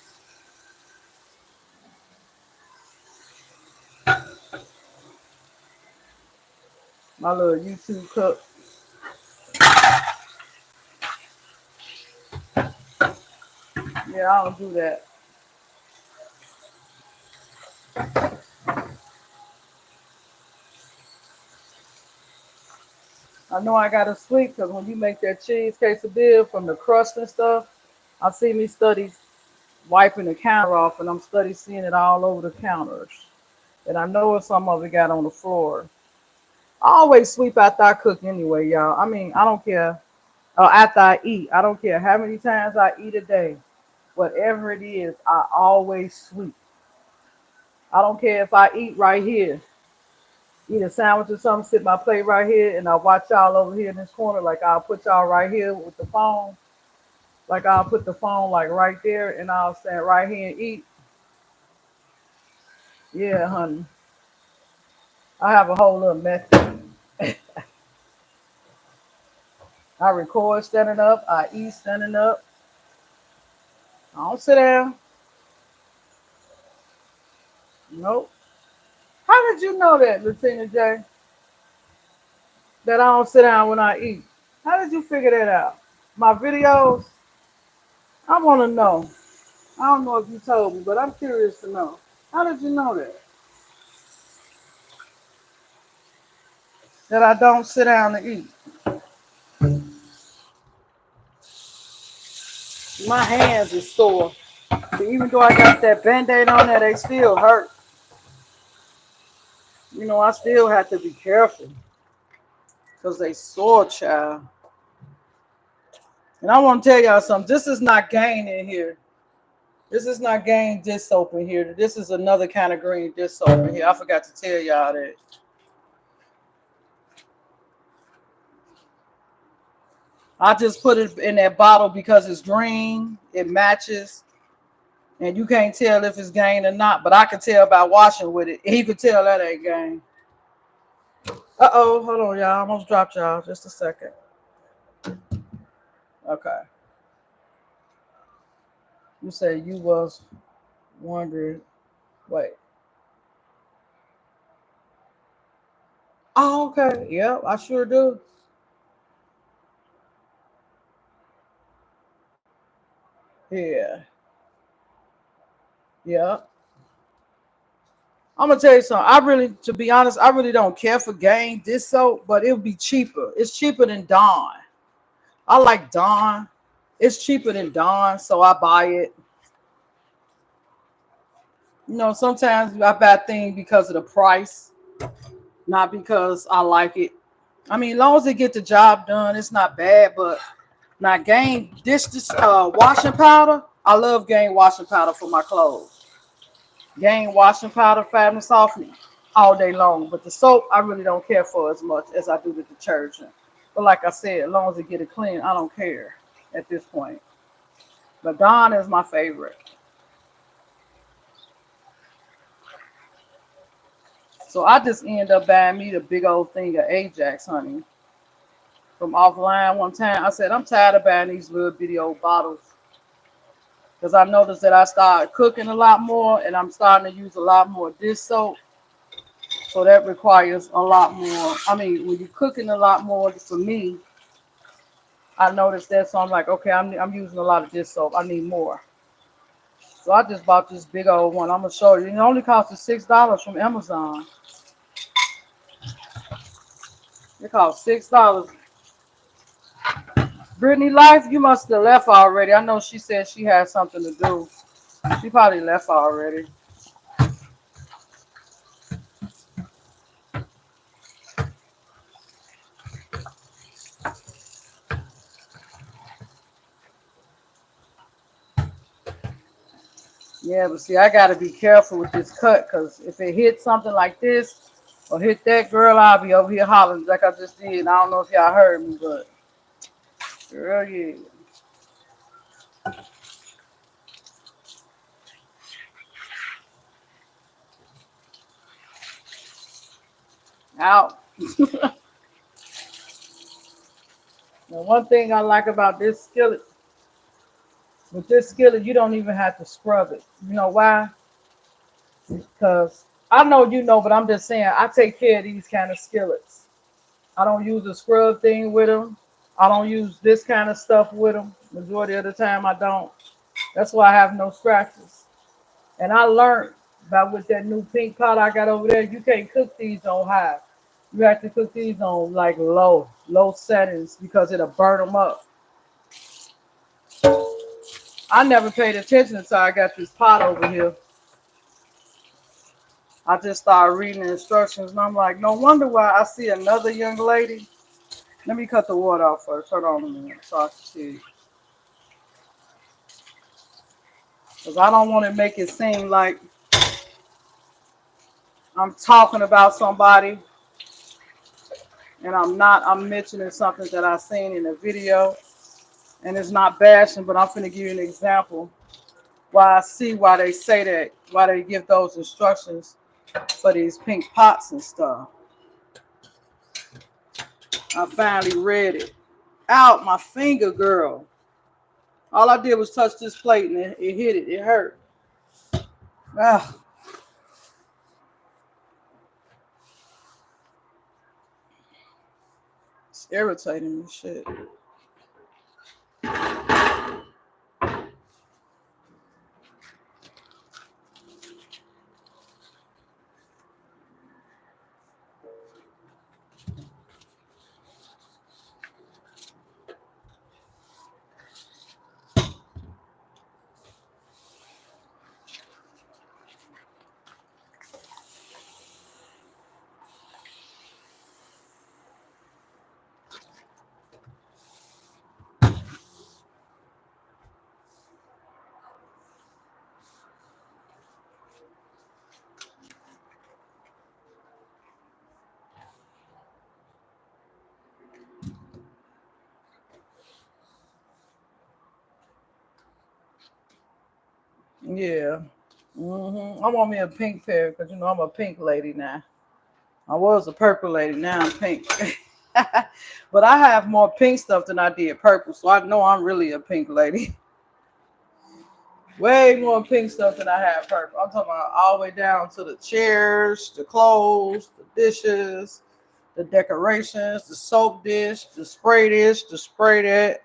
Speaker 1: My little YouTube cook. Yeah, I don't do that. I know I got to sweep because when you make that cheese quesadilla from the crust and stuff, I see me study wiping the counter off, and I'm study seeing it all over the counters. And I know some of it got on the floor. I always sweep after I cook anyway, y'all. I mean, I don't care. After I eat, I don't care how many times I eat a day. Whatever it is, I always sweep. I don't care if I eat right here, eat a sandwich or something, sit my plate right here, and I watch y'all over here in this corner. Like I'll put y'all right here with the phone. Like I'll put the phone like right there, and I'll stand right here and eat. Yeah, honey. I have a whole little method. I record standing up. I eat standing up. I don't sit down. Nope. How did you know that, Latina J? That I don't sit down when I eat? How did you figure that out? My videos? I want to know. I don't know if you told me, but I'm curious to know. How did you know that? That I don't sit down to eat. My hands is sore. So even though I got that band-aid on there, they still hurt. I still have to be careful because they sore, child. And I want to tell y'all something. This is not Gain in here. This is not Gain dish soap in here. This is another kind of green dish soap in here. I forgot to tell y'all that. I just put it in that bottle because it's green. It matches. And you can't tell if it's Gain or not. But I can tell by washing with it. You can tell that ain't Gain. Uh-oh. Hold on, y'all. I almost dropped y'all. Just a second. Okay. You said you was wondering. Wait. Oh, okay. Yep, I sure do. Yeah. Yep. I'm gonna tell you something. To be honest, I really don't care for Gain this soap, but it would be cheaper. It's cheaper than Dawn. I like Dawn. It's cheaper than Dawn, so I buy it. Sometimes I buy things because of the price, not because I like it. I mean, as long as it get the job done, it's not bad. But Now, Gain this washing powder. I love Gain washing powder for my clothes. Gain washing powder, fabric softening, all day long. But the soap, I really don't care for as much as I do the detergent. But like I said, as long as it get it clean, I don't care at this point. But Dawn is my favorite. So I just end up buying me the big old thing of Ajax, honey, from offline one time. I said, I'm tired of buying these little bitty old bottles because I noticed that I started cooking a lot more and I'm starting to use a lot more dish soap. So that requires a lot more. I mean, when you're cooking a lot more, for me, I noticed that. So I'm like, okay, I'm using a lot of dish soap. I need more. So I just bought this big old one. I'm going to show you. It only cost us $6 from Amazon. It cost $6. Brittany Life, you must have left already. I know she said she had something to do. She probably left already. Yeah, but see, I got to be careful with this cut because if it hits something like this or hit that, girl, I'll be over here hollering like I just did. I don't know if y'all heard me, but girl, yeah. Out. Now, one thing I like about this skillet, with this skillet, you don't even have to scrub it. You know why? Because I know you know, but I'm just saying, I take care of these kind of skillets. I don't use the scrub thing with them. I don't use this kind of stuff with them. Majority of the time, I don't. That's why I have no scratches. And I learned about with that new pink pot I got over there, you can't cook these on high. You have to cook these on like low settings because it'll burn them up. I never paid attention until I got this pot over here. I just started reading the instructions and I'm like, no wonder why I see another young lady. Let me cut the water off first. Hold on a minute so I can see. Because I don't want to make it seem like I'm talking about somebody and I'm not. I'm mentioning something that I seen in a video. And it's not bashing, but I'm going to give you an example why I see why they say that, why they give those instructions for these pink pots and stuff. I finally read it. Out my finger, girl. All I did was touch this plate and it hit it. It hurt. Ah, it's irritating me, shit. Yeah. I want me a pink pair because you know I'm a pink lady now. I was a purple lady, now I'm pink. But I have more pink stuff than I did purple, so I know I'm really a pink lady. Way more pink stuff than I have purple. I'm talking about all the way down to the chairs, the clothes, the dishes, the decorations, the soap dish, the spray dish, the spray that,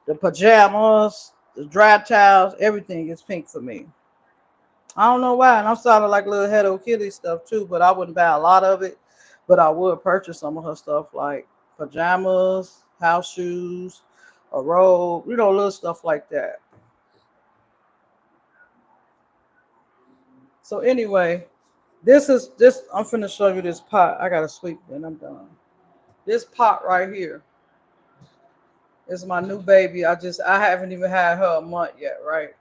Speaker 1: the pajamas, the dry towels, everything is pink for me. I don't know why, and I'm starting like little Hello Kitty stuff too, but I wouldn't buy a lot of it. But I would purchase some of her stuff like pajamas, house shoes, a robe, little stuff like that. So anyway, this. I'm finna show you this pot. I gotta sweep and I'm done. This pot right here It's my new baby. I haven't even had her a month yet, right?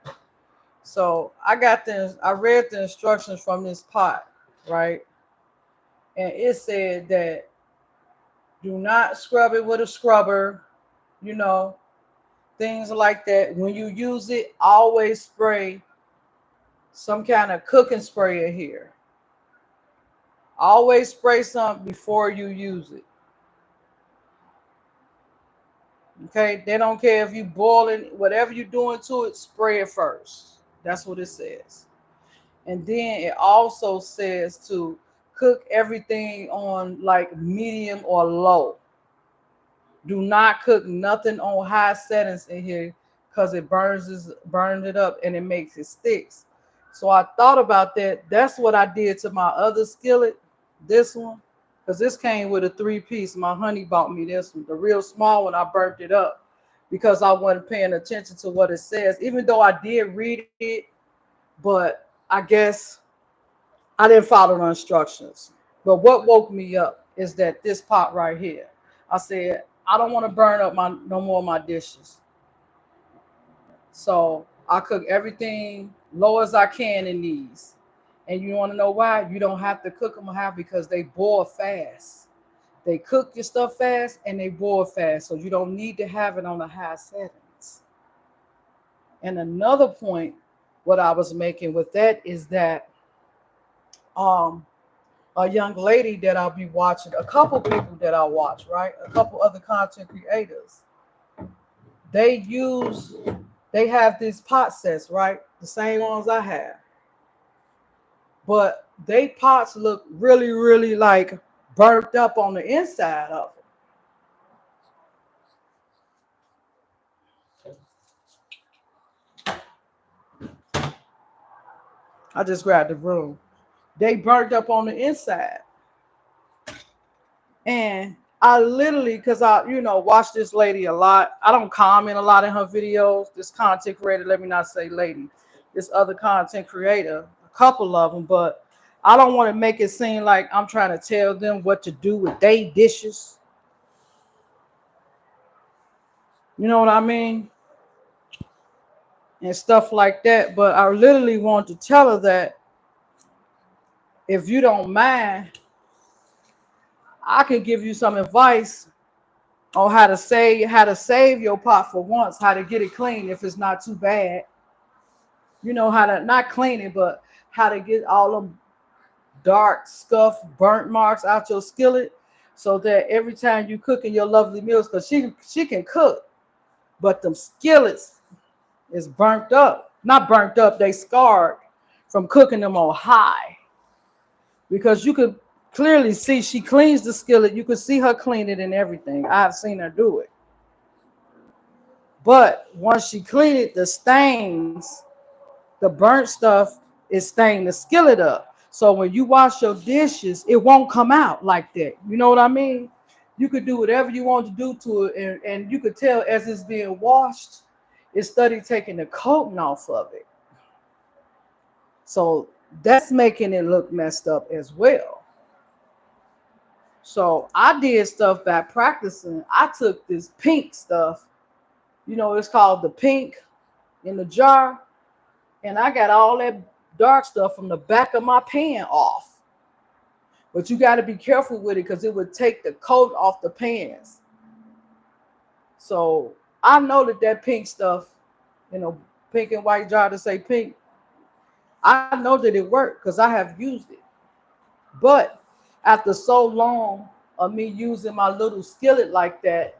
Speaker 1: So I read the instructions from this pot, right? And it said that do not scrub it with a scrubber, you know, things like that. When you use it, always spray some kind of cooking sprayer here. Always spray something before you use it. Okay, they don't care if you boiling, whatever you're doing to it, spray it first. That's what it says. And then it also says to cook everything on like medium or low. Do not cook nothing on high settings in here because it burns it up and it makes it sticks. So I thought about that. That's what I did to my other skillet, this one, because this came with a 3-piece. My honey bought me this one, the real small one. I burnt it up because I wasn't paying attention to what it says, even though I did read it, but I guess I didn't follow the instructions. But what woke me up is that this pot right here. I said, I don't want to burn up no more of my dishes. So I cook everything low as I can in these. And you want to know why? You don't have to cook them high because they boil fast. They cook your stuff fast and they boil fast. So you don't need to have it on the high settings. And another point, what I was making with that is that a young lady that I'll be watching, a couple people that I watch, right? A couple other content creators. They have these pot sets, right? The same ones I have. But they pots look really, really like burnt up on the inside of them. I just grabbed the broom. They burnt up on the inside. And I literally, because I, watch this lady a lot. I don't comment a lot in her videos. This content creator, let me not say lady, this other content creator, a couple of them, but I don't want to make it seem like I'm trying to tell them what to do with their dishes. You know what I mean? And stuff like that. But I literally want to tell her that if you don't mind, I can give you some advice on how to save your pot for once, how to get it clean if it's not too bad. You know how to not clean it, but how to get all them dark, scuff, burnt marks out your skillet, so that every time you cooking your lovely meals, because she can cook, but them skillets is burnt up. Not burnt up, they scarred from cooking them on high. Because you could clearly see she cleans the skillet. You could see her clean it and everything. I've seen her do it. But once she cleaned it, the stains, the burnt stuff is staining the skillet up. So when you wash your dishes, it won't come out like that. You know what I mean? You could do whatever you want to do to it, and you could tell as it's being washed, it's started taking the coating off of it. So that's making it look messed up as well. So I did stuff by practicing. I took this pink stuff, it's called the pink in the jar, and I got all that dark stuff from the back of my pan off. But you got to be careful with it because it would take the coat off the pans. So I know that pink stuff, pink and white jar to say pink, I know that it worked because I have used it. But after so long of me using my little skillet like that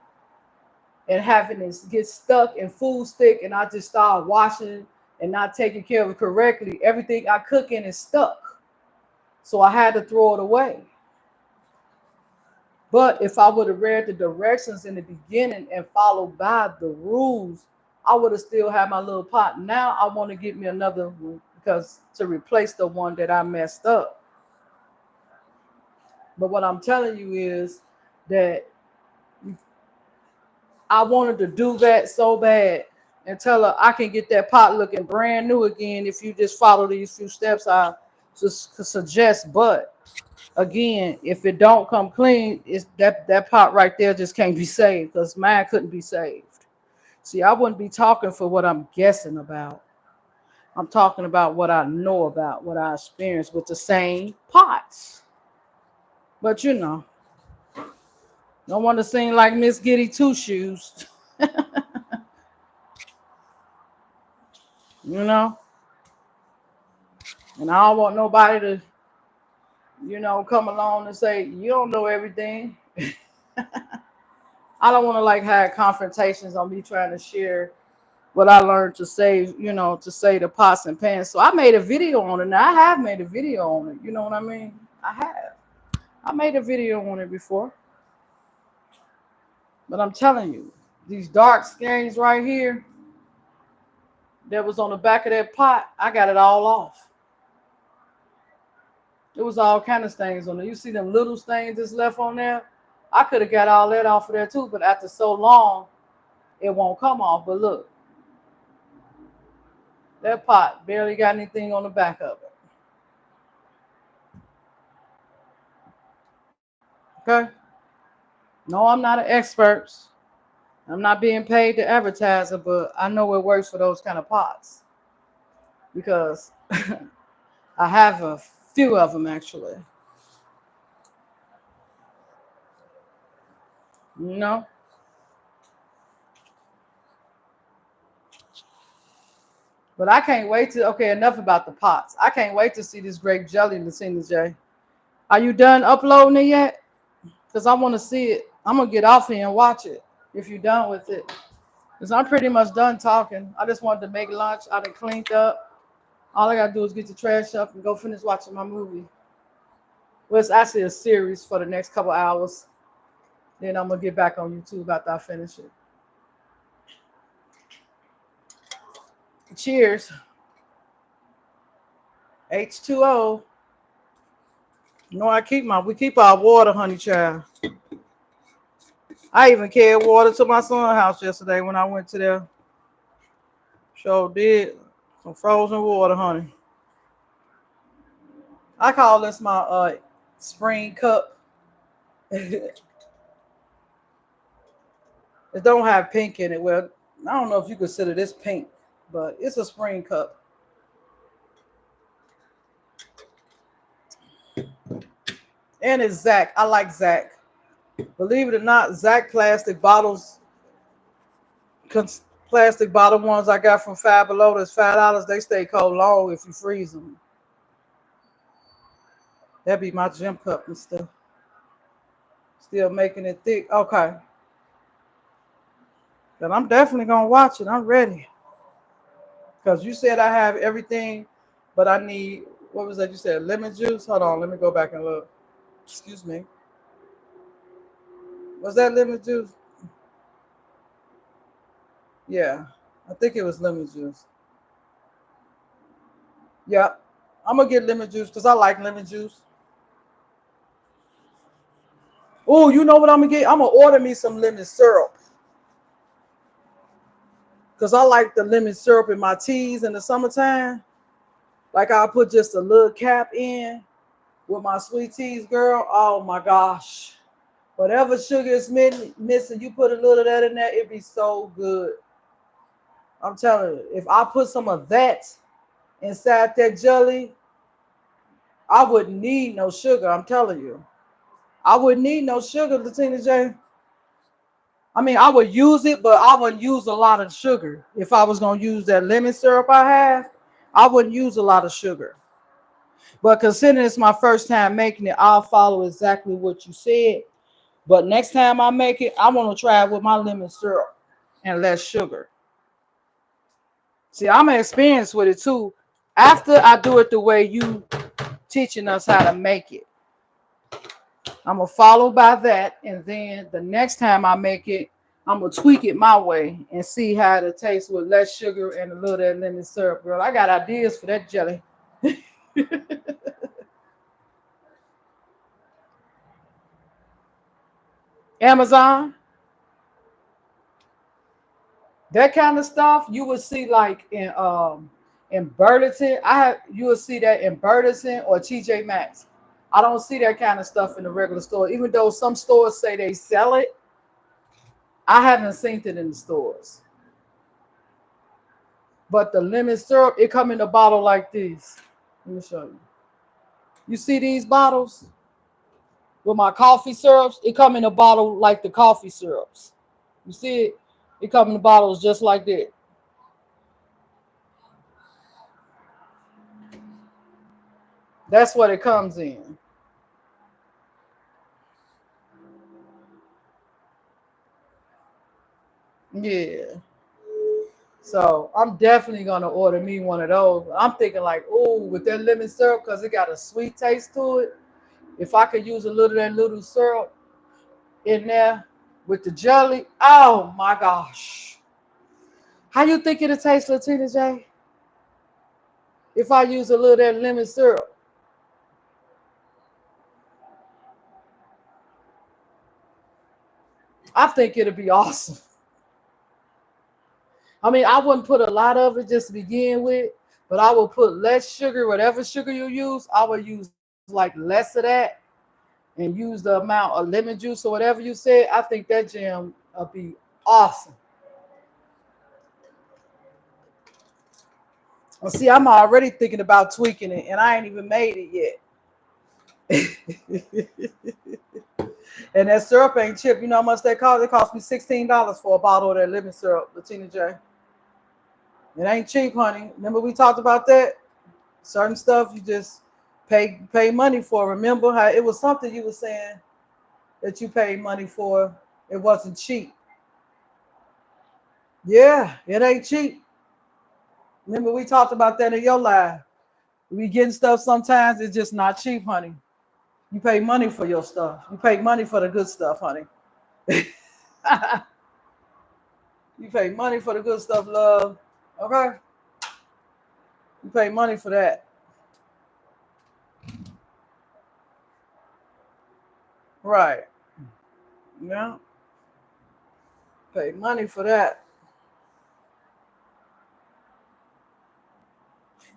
Speaker 1: and having it get stuck and food stick, and I just started washing and not taking care of it correctly, everything I cook in is stuck. So I had to throw it away. But if I would have read the directions in the beginning and followed by the rules, I would have still had my little pot. Now I want to get me another one because to replace the one that I messed up. But what I'm telling you is that I wanted to do that so bad and tell her I can get that pot looking brand new again if you just follow these few steps I just suggest. But again, if it don't come clean, it's that pot right there just can't be saved because mine couldn't be saved. See, I wouldn't be talking for what I'm guessing about. I'm talking about what I know about, what I experienced with the same pots. But you know, don't want to seem like Miss Giddy Two Shoes. You know? And I don't want nobody to, come along and say, you don't know everything. I don't want to like have confrontations on me trying to share what I learned to say, to say the pots and pans. So I made a video on it. Now I have made a video on it. You know what I mean? I have. I made a video on it before. But I'm telling you, these dark stains right here that was on the back of that pot, I got it all off. It was all kind of stains on there. You see them little stains that's left on there? I could have got all that off of there too, but after so long, it won't come off. But look, that pot barely got anything on the back of it. Okay? No, I'm not an expert. I'm not being paid to advertise it, but I know it works for those kind of pots because I have a few of them actually. You know? But I can't wait to, okay, enough about the pots. I can't wait to see this grape jelly, Lucina J. Are you done uploading it yet? Because I want to see it. I'm going to get off here and watch it if you're done with it. Because I'm pretty much done talking. I just wanted to make lunch. I done cleaned up. All I got to do is get the trash up and go finish watching my movie. Well, it's actually a series for the next couple hours. Then I'm going to get back on YouTube after I finish it. Cheers. H2O. We keep our water, honey child. I even carried water to my son's house yesterday when I went to there. Sure did. Some frozen water, honey. I call this my spring cup. It don't have pink in it. Well, I don't know if you consider this pink, but it's a spring cup. And it's Zach. I like Zach. Believe it or not, Zach plastic bottles, plastic bottle ones I got from Five Below, that's $5. They stay cold long if you freeze them. That'd be my gym cup and stuff. Still making it thick. Okay. But I'm definitely going to watch it. I'm ready. Because you said I have everything, but I need, what was that you said, lemon juice? Hold on, let me go back and look. Excuse me. Was that lemon juice? Yeah, I think it was lemon juice. Yeah, I'm going to get lemon juice because I like lemon juice. Oh, you know what I'm going to get? I'm going to order me some lemon syrup. Because I like the lemon syrup in my teas in the summertime. Like I'll put just a little cap in with my sweet teas, girl. Oh my gosh. Whatever sugar is missing, you put a little of that in there, it'd be so good. I'm telling you, if I put some of that inside that jelly, I wouldn't need no sugar. I'm telling you. I wouldn't need no sugar, Latina J. I mean, I would use it, but I wouldn't use a lot of sugar. If I was going to use that lemon syrup I have, I wouldn't use a lot of sugar. But considering it's my first time making it, I'll follow exactly what you said. But next time I make it, I want to try it with my lemon syrup and less sugar. See, I'm experienced with it too. After I do it the way you teaching us how to make it, I'm going to follow by that. And then the next time I make it, I'm going to tweak it my way and see how it tastes with less sugar and a little of that lemon syrup, girl. I got ideas for that jelly. Amazon. That kind of stuff you would see like in Burlington. You would see that in Burlington or TJ Maxx. I don't see that kind of stuff in the regular store. Even though some stores say they sell it, I haven't seen it in the stores. But the lemon syrup, it come in a bottle like this. Let me show you. You see these bottles with my coffee syrups? It come in a bottle like the coffee syrups. You see it? It come in bottles just like that. That's what it comes in. Yeah. So I'm definitely gonna order me one of those. I'm thinking like, oh, with that lemon syrup, cause it got a sweet taste to it. If I could use a little of that little syrup in there with the jelly, oh my gosh. How you think it'll taste, Latina J? If I use a little of that lemon syrup, I think it'll be awesome. I mean, I wouldn't put a lot of it just to begin with, but I will put less sugar, whatever sugar you use, I will use like less of that and use the amount of lemon juice or whatever you said. I think that jam will be awesome. Well, see, I'm already thinking about tweaking it, and I ain't even made it yet. And that syrup ain't cheap. You know how much that cost? It cost me $16 for a bottle of that lemon syrup, Latina J. It ain't cheap, honey. Remember we talked about that? Certain stuff you just pay money for. Remember how it was something you were saying that you paid money for? It wasn't cheap. Yeah, it ain't cheap. Remember we talked about that in your life. We getting stuff sometimes it's just not cheap, honey. You pay money for your stuff. You pay money for the good stuff, honey. You pay money for the good stuff, love. Okay? You pay money for that. Right. Yeah. Pay money for that.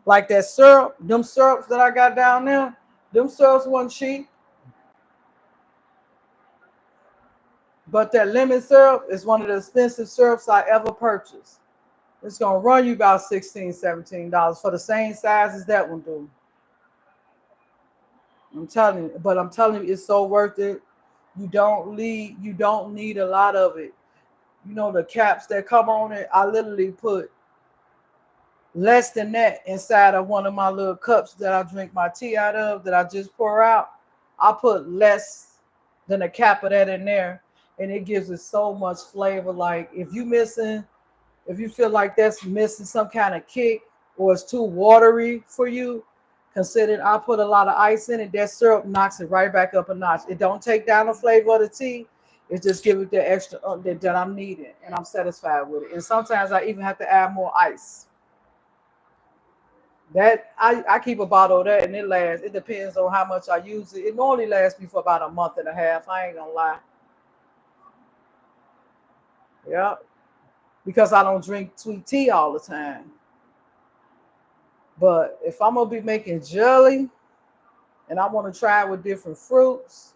Speaker 1: Like that syrup, them syrups that I got down there, them syrups wasn't cheap. But that lemon syrup is one of the expensive syrups I ever purchased. It's gonna run you about $16, $17 for the same size as that one do. I'm telling you, but I'm telling you, it's so worth it. You don't need a lot of it. You know the caps that come on it, I literally put less than that inside of one of my little cups that I drink my tea out of that I just pour out. I put less than a cap of that in there, and it gives it so much flavor. Like if you feel like that's missing some kind of kick or it's too watery for you, consider I put a lot of ice in it. That syrup knocks it right back up a notch. It don't take down the flavor of the tea. It just gives it the extra that I'm needing, and I'm satisfied with it. And sometimes I even have to add more ice. That I keep a bottle of that and it lasts. It depends on how much I use it. It normally lasts me for about a month and a half. I ain't gonna lie. Yeah. Because I don't drink sweet tea all the time. But if I'm gonna be making jelly and I want to try it with different fruits,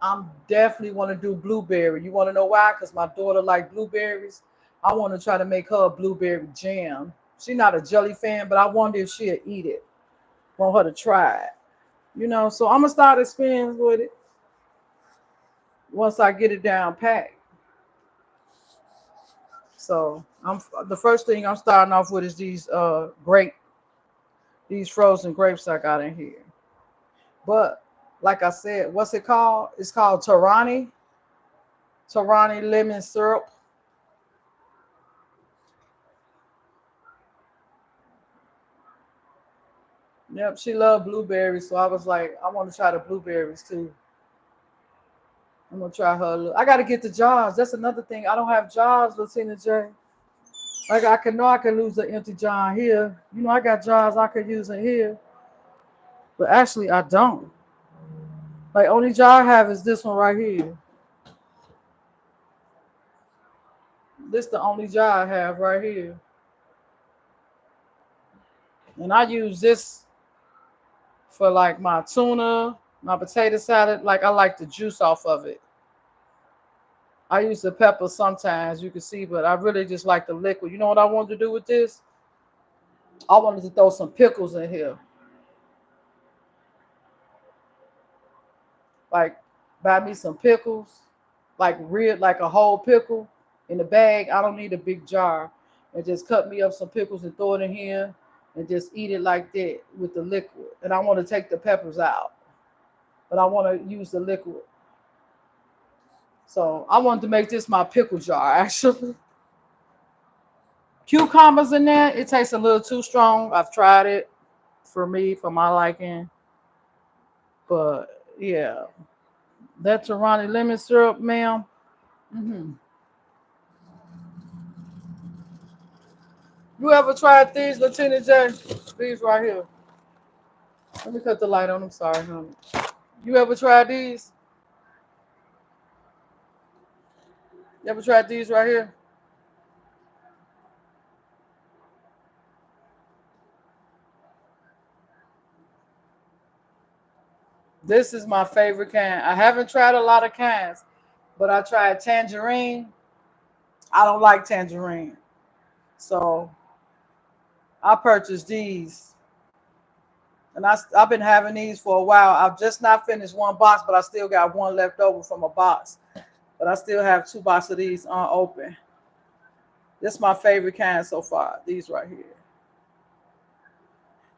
Speaker 1: I'm definitely want to do blueberry. You want to know why? Because my daughter like blueberries. I want to try to make her a blueberry jam. She's not a jelly fan, but I wonder if she'll eat it. Want her to try it. So I'm gonna start experience with it once I get it down packed. So I'm the first thing I'm starting off with is these frozen grapes I got in here. But like I said, what's it called? It's called Torani lemon syrup. Yep, she loved blueberries, so I was like, I want to try the blueberries too. I'm gonna try her. I gotta get the jars. That's another thing. I don't have jars, Latina J. Like I can know I can lose an empty jar here. I got jars I could use in here, but actually I don't. Like only jar I have is this one right here. This the only jar I have right here, and I use this for like my tuna, my potato salad. Like I like the juice off of it. I use the pepper sometimes, you can see, but I really just like the liquid. You know what I wanted to do with this? I wanted to throw some pickles in here. Like, buy me some pickles, like real, like a whole pickle in the bag. I don't need a big jar. And just cut me up some pickles and throw it in here and just eat it like that with the liquid. And I want to take the peppers out, but I want to use the liquid. So I wanted to make this my pickle jar, actually. Cucumbers in there, it tastes a little too strong. I've tried it for me, for my liking. But yeah, that Torani lemon syrup, ma'am. Hmm. You ever tried these, Latina J? These right here. Let me cut the light on. I'm sorry, honey. You ever tried these? You ever tried these right here? This is my favorite kind. I haven't tried a lot of kinds, but I tried tangerine. I don't like tangerine. So I purchased these. And I've been having these for a while. I've just not finished one box, but I still got one left over from a box. But I still have two boxes of these unopened. This is my favorite kind so far. These right here.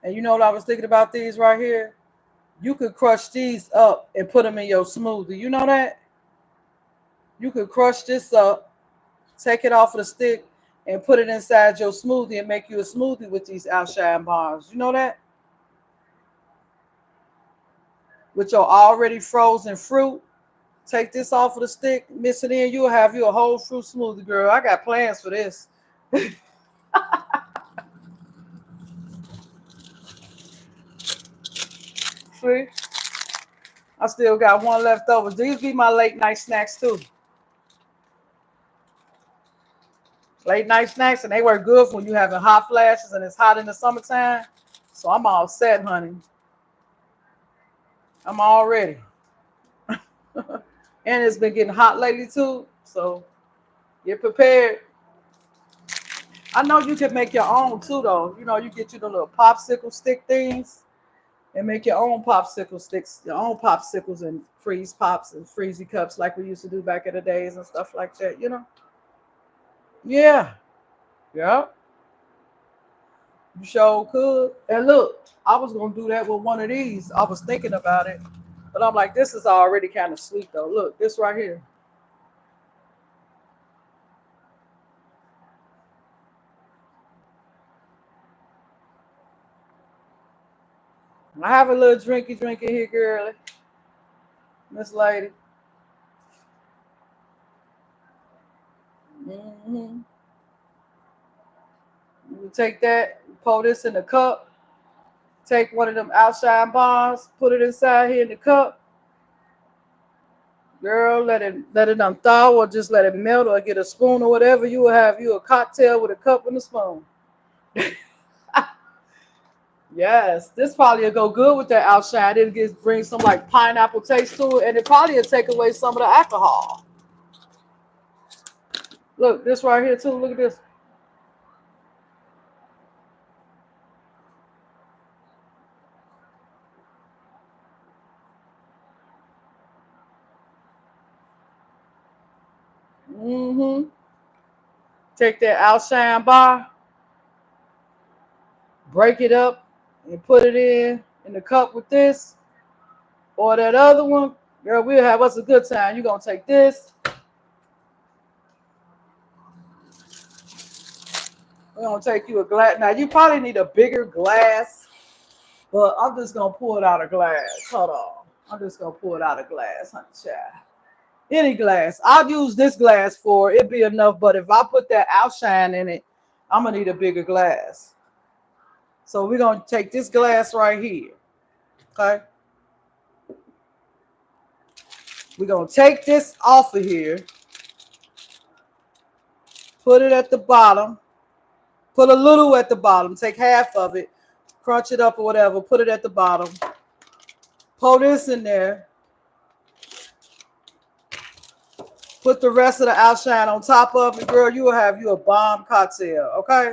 Speaker 1: And you know what I was thinking about these right here? You could crush these up and put them in your smoothie. You know that? You could crush this up, take it off of the stick, and put it inside your smoothie and make you a smoothie with these outshine bars. You know that? With your already frozen fruit. Take this off of the stick, mix it in, you'll have you a whole fruit smoothie, girl. I got plans for this. See? I still got one left over. These be my late night snacks too. Late night snacks, and they work good when you having hot flashes and it's hot in the summertime. So I'm all set, honey. I'm all ready. And it's been getting hot lately too. So get prepared. I know you can make your own too, though. You know, you get you the little popsicle stick things and make your own popsicle sticks, your own popsicles and freeze pops and freezy cups like we used to do back in the days and stuff like that, you know? Yeah. Yeah. You sure could. And look, I was gonna do that with one of these. I was thinking about it, but I'm like, this is already kind of sweet though. Look, this right here. I have a little drinky here, girlie. Miss Lady. Mm-hmm. You take that, pour this in the cup, take one of them outshine bars, put it inside here in the cup. Girl, let it unthaw or just let it melt or get a spoon or whatever. You will have you a cocktail with a cup and a spoon. Yes, this probably will go good with that outshine. It'll bring some like pineapple taste to it, and it probably will take away some of the alcohol. Look, this right here too. Look at this. Mm-hmm. Take that outshine bar, break it up, and put it in the cup with this or that other one. Girl, we'll have us a good time. You're gonna take this. We're gonna take you a glass. Now you probably need a bigger glass, but I'm just gonna pour it out of glass. Hold on. I'm just gonna pour it out of glass, honey child. Any glass. I'll use this glass for it. It'd be enough, but if I put that outshine in it, I'm gonna need a bigger glass. So we're gonna take this glass right here. Okay. We're gonna take this off of here, put it at the bottom, put a little at the bottom, take half of it, crunch it up or whatever, put it at the bottom, pour this in there, Put the rest of the outshine on top of it, girl. You will have you a bomb cocktail, okay?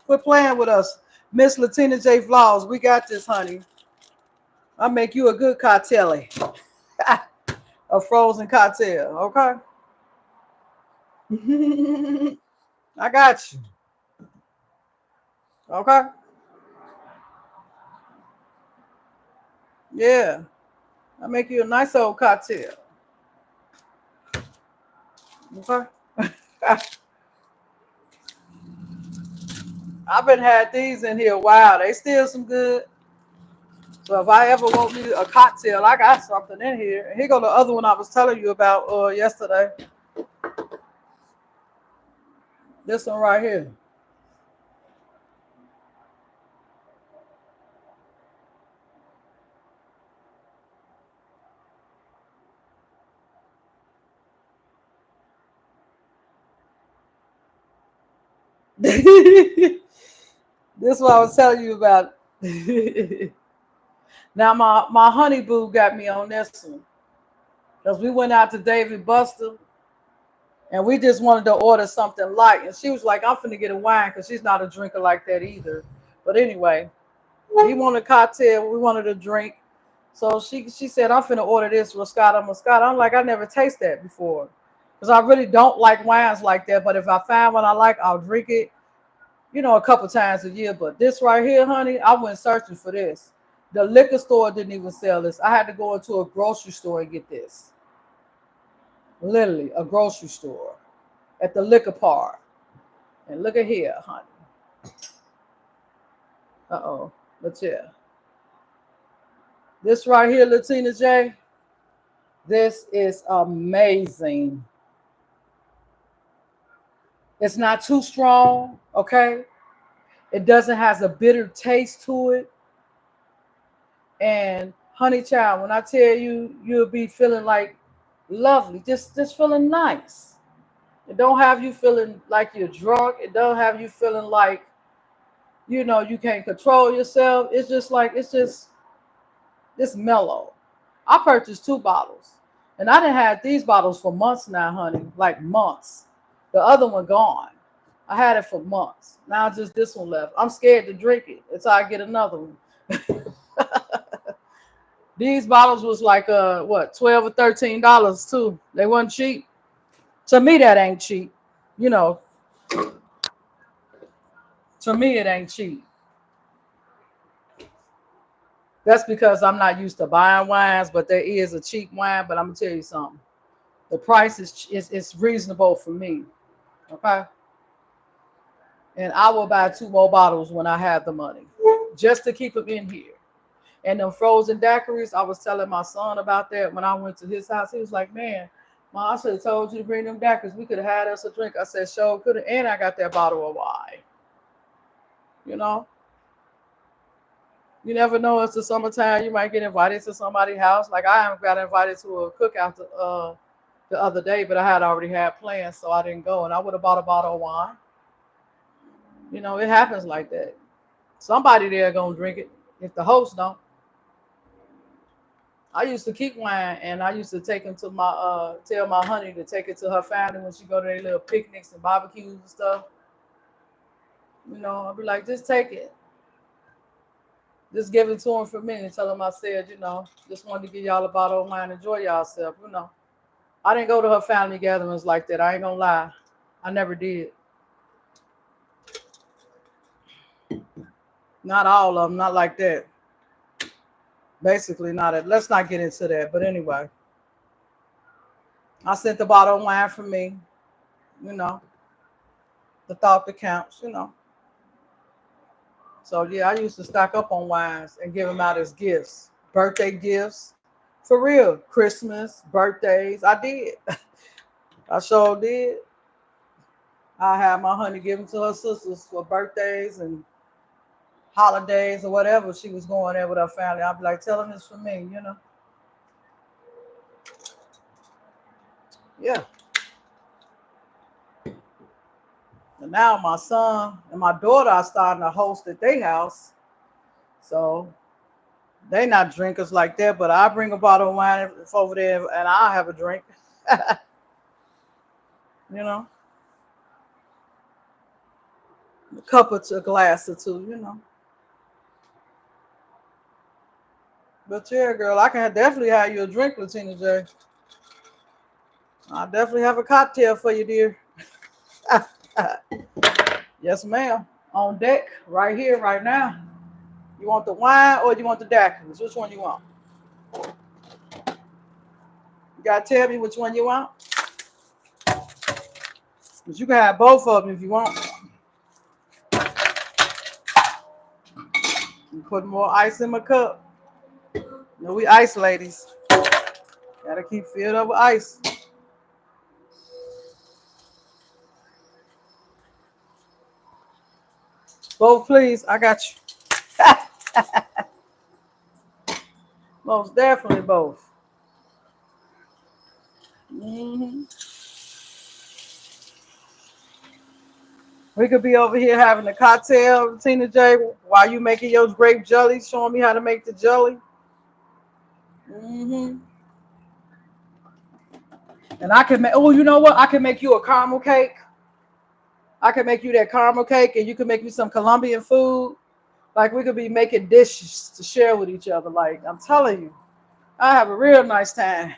Speaker 1: Quit playing with us. Miss Latina J Vlogs, we got this, honey. I'll make you a good cocktail. A frozen cocktail, okay? I got you. Okay? Yeah. I'll make you a nice old cocktail. Okay? I've been had these in here a while. They still some good. So if I ever want me a cocktail, I got something in here. And here go the other one I was telling you about yesterday. This one right here. This is what I was telling you about. Now my honey boo got me on this one. Because we went out to David Buster and we just wanted to order something light. And she was like, I'm finna get a wine because she's not a drinker like that either. But anyway, he wanted a cocktail. We wanted a drink. So she said, I'm finna order this Moscato Moscato. I'm like, I never tasted that before. Because I really don't like wines like that. But if I find one I like, I'll drink it, a couple times a year. But this right here, honey, I went searching for this. The liquor store didn't even sell this. I had to go into a grocery store and get this. Literally, a grocery store at the liquor part. And look at here, honey. Uh-oh. But yeah. This right here, Latina J, this is amazing. It's not too strong, okay? It doesn't have a bitter taste to it. And honey child, when I tell you, you'll be feeling like lovely, just feeling nice. It don't have you feeling like you're drunk. It don't have you feeling like, you can't control yourself. It's just like, it's mellow. I purchased 2 bottles. And I done had these bottles for months now, honey. Like months. The other one gone. I had it for months. Now just this one left. I'm scared to drink it until I get another one. These bottles was like $12 or $13 too. They weren't cheap. To me, that ain't cheap. You know, to me, it ain't cheap. That's because I'm not used to buying wines, but there is a cheap wine. But I'm gonna tell you something. The price is reasonable for me. Okay. And I will buy 2 more bottles when I have the money, just to keep them in here. And them frozen daiquiris, I was telling my son about that when I went to his house. He was like, "Man, Mom, I should have told you to bring them daiquiris. We could have had us a drink." I said, "Sure could have." And I got that bottle of wine. You know, you never know. It's the summertime. You might get invited to somebody's house. Like I haven't got invited to a cookout the other day, but I had already had plans, so I didn't go. And I would have bought a bottle of wine. It happens like that. Somebody there gonna drink it. If the host don't. I used to keep wine, and I used to take him to tell my honey to take it to her family when she go to their little picnics and barbecues and stuff. I'd be like, just take it. Just give it to him for me and tell him I said, just wanted to give y'all a bottle of wine, enjoy yourself. I didn't go to her family gatherings like that. I ain't gonna lie. I never did. Not all of them, not like that. Basically, not it. Let's not get into that. But anyway, I sent the bottle of wine for me. You know, the thought that counts. So yeah, I used to stock up on wines and give them out as gifts, birthday gifts, for real. Christmas, birthdays, I did. I sure did. I had my honey give them to her sisters for birthdays and holidays or whatever she was going there with her family. I'd be like, tell them it's for me. Yeah. And now my son and my daughter are starting to host at their house. So they not drinkers like that, but I bring a bottle of wine over there and I'll have a drink. You know, a cup or two, a glass or two. You know. But yeah, girl, I can definitely have you a drink, Latina J. I'll definitely have a cocktail for you, dear. Yes, ma'am. On deck, right here, right now. You want the wine or you want the daiquiris? Which one you want? You gotta tell me which one you want. But you can have both of them if you want. You put more ice in my cup. You know, we ice ladies. Gotta keep filled up with ice. Both, please. I got you. Most definitely both. hmm We could be over here having a cocktail, Tina J, while you making your grape jelly, showing me how to make the jelly. hmm And I can make. Oh, you know what? I can make you a caramel cake. I can make you that caramel cake, and you can make me some Colombian food. Like we could be making dishes to share with each other. Like I'm telling you, I have a real nice time.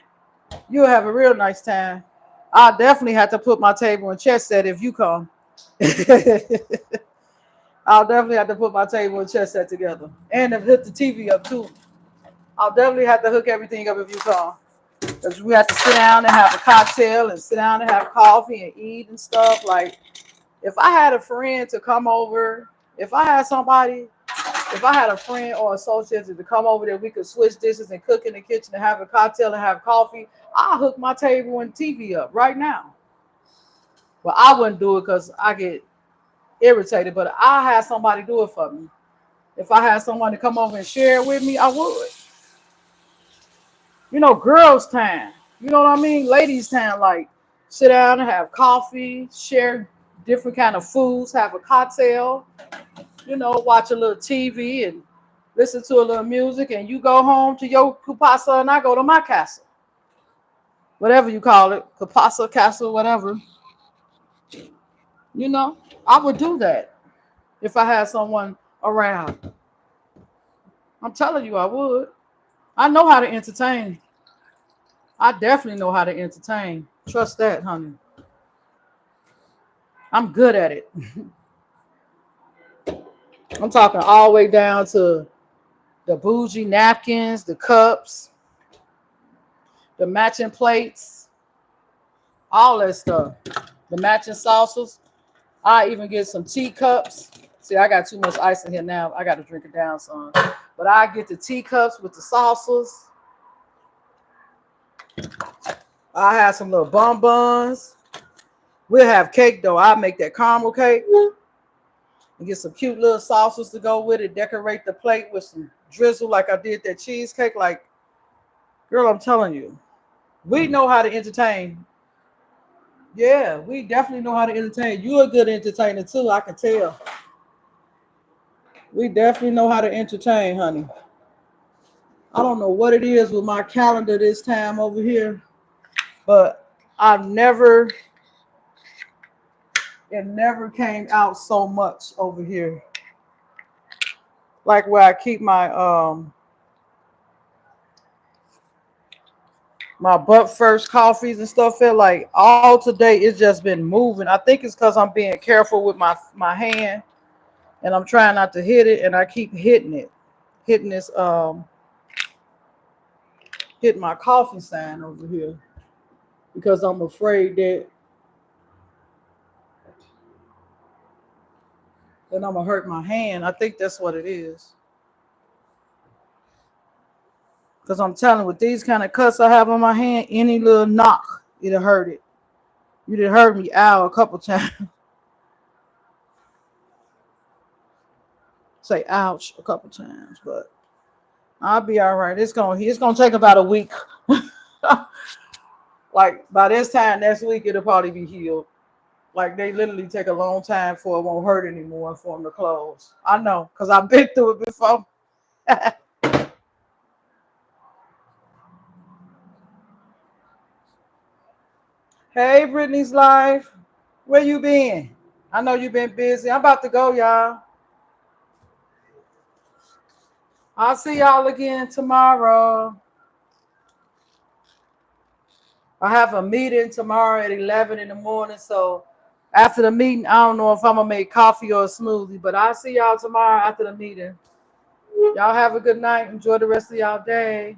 Speaker 1: You'll have a real nice time. I definitely have to put my table and chess set if you come. I'll definitely have to put my table and chess set together, and hook the TV up too. I'll definitely have to hook everything up if you come. Because we have to sit down and have a cocktail and sit down and have coffee and eat and stuff. Like, if I had a friend to come over, if I had somebody, if I had a friend or associate to come over that we could switch dishes and cook in the kitchen and have a cocktail and have coffee, I'll hook my table and TV up right now. Well, I wouldn't do it because I get irritated, but I had somebody do it for me. If I had someone to come over and share it with me, I would. You know, girls' time. You know what I mean? Ladies' time, like sit down and have coffee, share different kind of foods, have a cocktail, you know, watch a little TV and listen to a little music, and you go home to your kupasa and I go to my castle. Whatever you call it, kupasa, castle, whatever. You know, I would do that if I had someone around. I'm telling you, I would. I know how to entertain. I definitely know how to entertain. Trust that, honey. I'm good at it. I'm talking all the way down to the bougie napkins, the cups, the matching plates, all that stuff. The matching saucers. I even get some teacups. See, I got too much ice in here now. I got to drink it down son. But I get the teacups with the saucers. I have some little bonbons. We'll have cake though. I'll make that caramel cake and get some cute little saucers to go with it. Decorate the plate with some drizzle like I did that cheesecake. Like, girl, I'm telling you, we know how to entertain. Yeah, we definitely know how to entertain. You're a good entertainer too, I can tell. We definitely know how to entertain, honey. I don't know what it is with my calendar this time over here, but I've never, it never came out so much over here. Like where I keep my butt first coffees and stuff. Feel like all today it's just been moving. I think it's because I'm being careful with my hand and I'm trying not to hit it, and I keep hitting it, hitting this hitting my coffee sign over here because I'm afraid that then I'm gonna hurt my hand. I think that's what it is. Because I'm telling you, with these kind of cuts I have on my hand, any little knock, it'll hurt it. You done heard me ow a couple times. Say ouch a couple times, but I'll be all right. It's gonna take about a week. Like by this time next week, it'll probably be healed. Like they literally take a long time for it won't hurt anymore for them to close. I know, cause I've been through it before. Hey, Brittany's life. Where you been? I know you been busy. I'm about to go, y'all. I'll see y'all again tomorrow. I have a meeting tomorrow at 11 in the morning. So after the meeting, I don't know if I'm going to make coffee or a smoothie, but I'll see y'all tomorrow after the meeting. Y'all have a good night. Enjoy the rest of y'all day.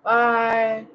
Speaker 1: Bye.